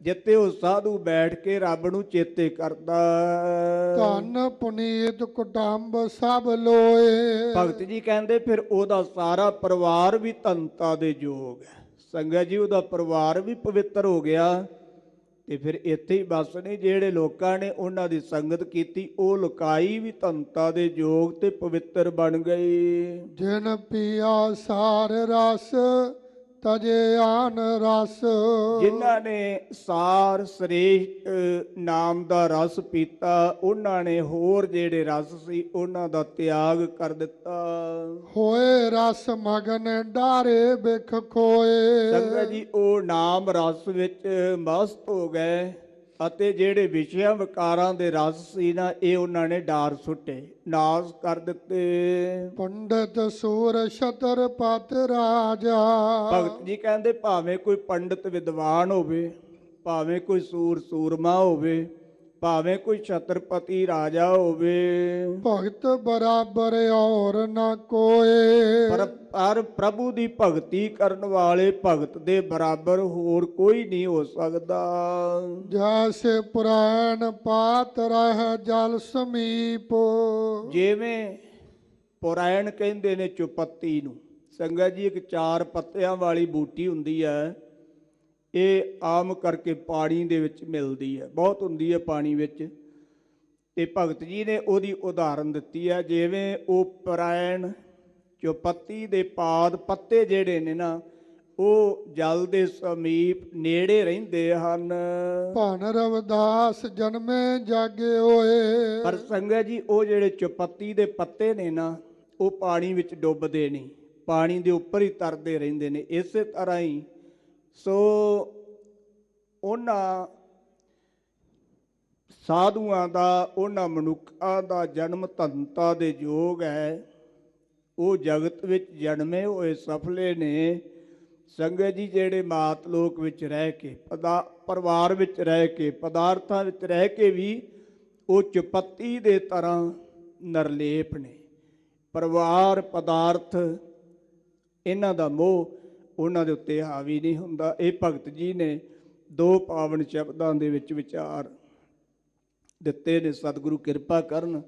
ਜਿੱਥੇ ਉਹ ਸਾਧੂ ਬੈਠ ਕੇ ਰੱਬ ਨੂੰ ਚੇਤੇ ਕਰਦਾ। ਧਨ ਪੁਨੀਤ ਕੁਟੰਬ ਸਭ ਲੋਏ। ਭਗਤ ਜੀ ਕਹਿੰਦੇ, ਫਿਰ ਉਹਦਾ ਸਾਰਾ ਪਰਿਵਾਰ ਵੀ ਧਨਤਾ ਦੇ ਯੋਗ ਹੈ। ਸੰਗਤ ਜੀ, ਉਹਦਾ ਪਰਿਵਾਰ ਵੀ ਪਵਿੱਤਰ ਹੋ ਗਿਆ। ਤੇ ਫਿਰ ਇੱਥੇ ਹੀ ਬਸ ਨਹੀਂ, ਜਿਹੜੇ ਲੋਕਾਂ ਨੇ ਉਹਨਾਂ ਦੀ ਸੰਗਤ ਕੀਤੀ, ਉਹ ਲੁਕਾਈ ਵੀ ਧਨਤਾ ਦੇ ਯੋਗ ਤੇ ਪਵਿੱਤਰ ਬਣ ਗਈ। ਜਿਨ ਪੀਆ ਸਾਰ ਰਸ ਤਜੇ ਆਨ ਰਸ। ਜਿਨ੍ਹਾਂ ਨੇ ਸਾਰ ਸ੍ਰੇਸ਼ਟ ਨਾਮ ਦਾ ਰਸ ਪੀਤਾ, ਉਹਨਾਂ ਨੇ ਹੋਰ ਜਿਹੜੇ ਰਸ ਸੀ ਉਹਨਾਂ ਦਾ ਤਿਆਗ ਕਰ ਦਿੱਤਾ। ਹੋਏ ਰਸ ਮਗਨ ਡਾਰੇ ਬਿਖ ਖੋਏ। ਸੰਗਤ ਜੀ, ਉਹ ਨਾਮ ਰਸ ਵਿੱਚ ਮਸਤ ਹੋ ਗਏ, ਅਤੇ ਜਿਹੜੇ ਵਿਸ਼ਿਆਂ ਵਿਕਾਰਾਂ ਦੇ ਰਸ ਸੀ ਨਾ, ਇਹ ਉਹਨਾਂ ਨੇ ਡਾਰ ਸੁੱਟੇ, ਨਾਸ ਕਰ ਦਿੱਤੇ। ਪੰਡਤ ਸੂਰ ਛਤਰ ਪਤ ਰਾਜਾ। ਭਗਤ ਜੀ ਕਹਿੰਦੇ, ਭਾਵੇਂ ਕੋਈ ਪੰਡਤ ਵਿਦਵਾਨ ਹੋਵੇ, ਭਾਵੇਂ ਕੋਈ ਸੂਰ ਸੂਰਮਾ ਹੋਵੇ, ਭਾਵੇਂ ਕੋਈ ਛਤਰਪਤੀ ਰਾਜਾ ਹੋਵੇ, ਭਗਤ ਬਰਾਬਰ ਔਰ ਨਾ ਕੋਏ। ਪਰ ਪ੍ਰਭੂ ਦੀ ਭਗਤੀ ਕਰਨ ਵਾਲੇ ਭਗਤ ਦੇ ਬਰਾਬਰ ਹੋਰ ਕੋਈ ਨਹੀਂ ਹੋ ਸਕਦਾ। ਜੈਸੇ ਪੁਰਾਣ ਪਾਤ ਰਹਿ ਜਲ ਸਮੀਪ। ਜਿਵੇਂ ਪੁਰਾਇਣ ਕਹਿੰਦੇ ਨੇ ਚੁਪੱਤੀ ਨੂੰ। ਸੰਗਤ ਜੀ, ਇੱਕ 4 ਪੱਤਿਆਂ ਵਾਲੀ ਬੂਟੀ ਹੁੰਦੀ ਹੈ, ਇਹ ਆਮ ਕਰਕੇ ਪਾਣੀ ਦੇ ਵਿੱਚ ਮਿਲਦੀ ਹੈ, ਬਹੁਤ ਹੁੰਦੀ ਹੈ ਪਾਣੀ ਵਿੱਚ। ਤੇ ਭਗਤ ਜੀ ਨੇ ਉਹਦੀ ਉਦਾਹਰਨ ਦਿੱਤੀ ਹੈ, ਜਿਵੇਂ ਉਹ ਪੁਰਾਇਣ ਚੁਪੱਤੀ ਦੇ ਪਾਦ ਪੱਤੇ ਜਿਹੜੇ ਨੇ ਨਾ, ਉਹ ਜਲ ਦੇ ਸਮੀਪ ਨੇੜੇ ਰਹਿੰਦੇ ਹਨ। ਭਨ ਰਵਿਦਾਸ ਜਨਮੇ ਜਾਗੇ ਹੋਏ। ਪਰ ਸੰਗਤ ਜੀ, ਉਹ ਜਿਹੜੇ ਚੁਪੱਤੀ ਦੇ ਪੱਤੇ ਨੇ ਨਾ, ਉਹ ਪਾਣੀ ਵਿੱਚ ਡੁੱਬਦੇ ਨਹੀਂ, ਪਾਣੀ ਦੇ ਉੱਪਰ ਹੀ ਤਰਦੇ ਰਹਿੰਦੇ ਨੇ। ਇਸੇ ਤਰ੍ਹਾਂ ਹੀ ਸੋ ਉਹਨਾਂ ਸਾਧੂਆਂ ਦਾ, ਉਹਨਾਂ ਮਨੁੱਖਾਂ ਦਾ ਜਨਮ ਧਨਤਾ ਦੇ ਯੋਗ ਹੈ, ਉਹ ਜਗਤ ਵਿੱਚ ਜਨਮੇ ਹੋਏ ਸਫਲੇ ਨੇ। ਸੰਗਤ ਜੀ, ਜਿਹੜੇ ਮਾਤ ਲੋਕ ਵਿੱਚ ਰਹਿ ਕੇ, ਪਰਿਵਾਰ ਵਿੱਚ ਰਹਿ ਕੇ, ਪਦਾਰਥਾਂ ਵਿੱਚ ਰਹਿ ਕੇ ਵੀ ਉਹ ਚੁਪੱਤੀ ਦੇ ਤਰ੍ਹਾਂ ਨਿਰਲੇਪ ਨੇ। ਪਰਿਵਾਰ, ਪਦਾਰਥ, ਇਹਨਾਂ ਦਾ ਮੋਹ ਉਹਨਾਂ ਦੇ ਉੱਤੇ ਹਾਵੀ ਨਹੀਂ ਹੁੰਦਾ। ਇਹ ਭਗਤ ਜੀ ਨੇ 2 ਪਾਵਨ ਸ਼ਬਦਾਂ ਦੇ ਵਿੱਚ ਵਿਚਾਰ ਦਿੱਤੇ ਨੇ। ਸਤਿਗੁਰੂ ਕਿਰਪਾ ਕਰਨ,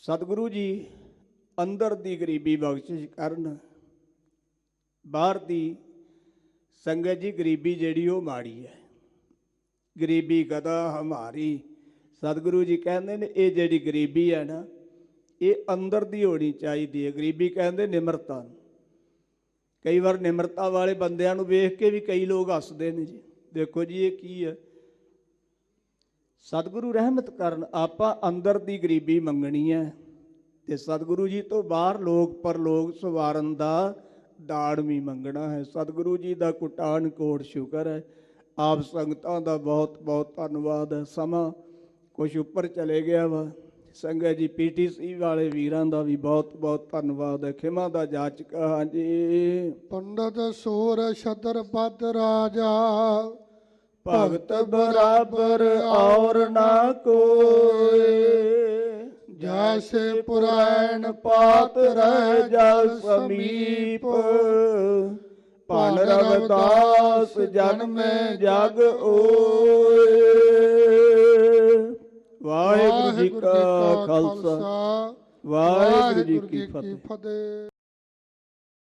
ਸਤਿਗੁਰੂ ਜੀ ਅੰਦਰ ਦੀ ਗਰੀਬੀ ਬਖਸ਼ਿਸ਼ ਕਰਨ। ਬਾਹਰ ਦੀ ਸੰਗਤ ਜੀ, ਗਰੀਬੀ ਜਿਹੜੀ ਉਹ ਮਾੜੀ ਹੈ। ਗਰੀਬੀ ਗਦਾ ਹਮਾਰੀ, ਸਤਿਗੁਰੂ ਜੀ ਕਹਿੰਦੇ ਨੇ, ਇਹ ਜਿਹੜੀ ਗਰੀਬੀ ਹੈ ਨਾ, ਇਹ ਅੰਦਰ ਦੀ ਹੋਣੀ ਚਾਹੀਦੀ ਹੈ। ਗਰੀਬੀ ਕਹਿੰਦੇ ਨਿਮਰਤਾ। ਕਈ ਵਾਰ ਨਿਮਰਤਾ ਵਾਲੇ ਬੰਦਿਆਂ ਨੂੰ ਵੇਖ ਕੇ ਵੀ ਕਈ ਲੋਕ ਹੱਸਦੇ ਨੇ ਜੀ। ਦੇਖੋ ਜੀ, ਇਹ ਕੀ ਹੈ? ਸਤਿਗੁਰੂ ਰਹਿਮਤ ਕਰਨ, ਆਪਾਂ ਅੰਦਰ ਦੀ ਗਰੀਬੀ ਮੰਗਣੀ ਹੈ ਤੇ ਸਤਿਗੁਰੂ ਜੀ ਤੋਂ ਬਾਹਰ ਲੋਕ ਪਰਲੋਕ ਸਵਾਰਨ ਦਾ ਦਾੜ ਵੀ ਮੰਗਣਾ ਹੈ। ਸਤਿਗੁਰੂ ਜੀ ਦਾ ਕੋਟਾਨ ਕੋਟ ਸ਼ੁਕਰ ਹੈ। ਆਪ ਸੰਗਤਾਂ ਦਾ ਬਹੁਤ ਬਹੁਤ ਧੰਨਵਾਦ ਹੈ। ਸਮਾਂ ਕੁਛ ਉੱਪਰ ਚਲੇ ਗਿਆ ਵਾ। ਸੰਗਤ ਜੀ, PTC ਵਾਲੇ ਵੀਰਾਂ ਦਾ ਵੀ ਬਹੁਤ ਬਹੁਤ ਧੰਨਵਾਦ ਹੈ। ਖਿਮਾ ਦਾ ਜਾਚਕ ਹਾਂ ਜੀ। ਪੰਡਤ ਸੂਰ ਛਤਰਪਤ ਰਾਜਾ, ਭਗਤ ਬਰਾਬਰ ਔਰ ਨਾ ਕੋਏ। ਜੈਸੇ ਪੁਰਾਇਣ ਪਾਤ ਰਹਿ ਜਲ ਸਮੀਪ। ਭਨ ਰਵਿਦਾਸ ਜਨਮੇ ਜਗ ਓਏ। ਵਾਹਿਗੁਰੂ ਜੀ ਕਾ ਖਾਲਸਾ, ਵਾਹਿਗੁਰੂ ਜੀ ਕੀ ਫਤਿਹ।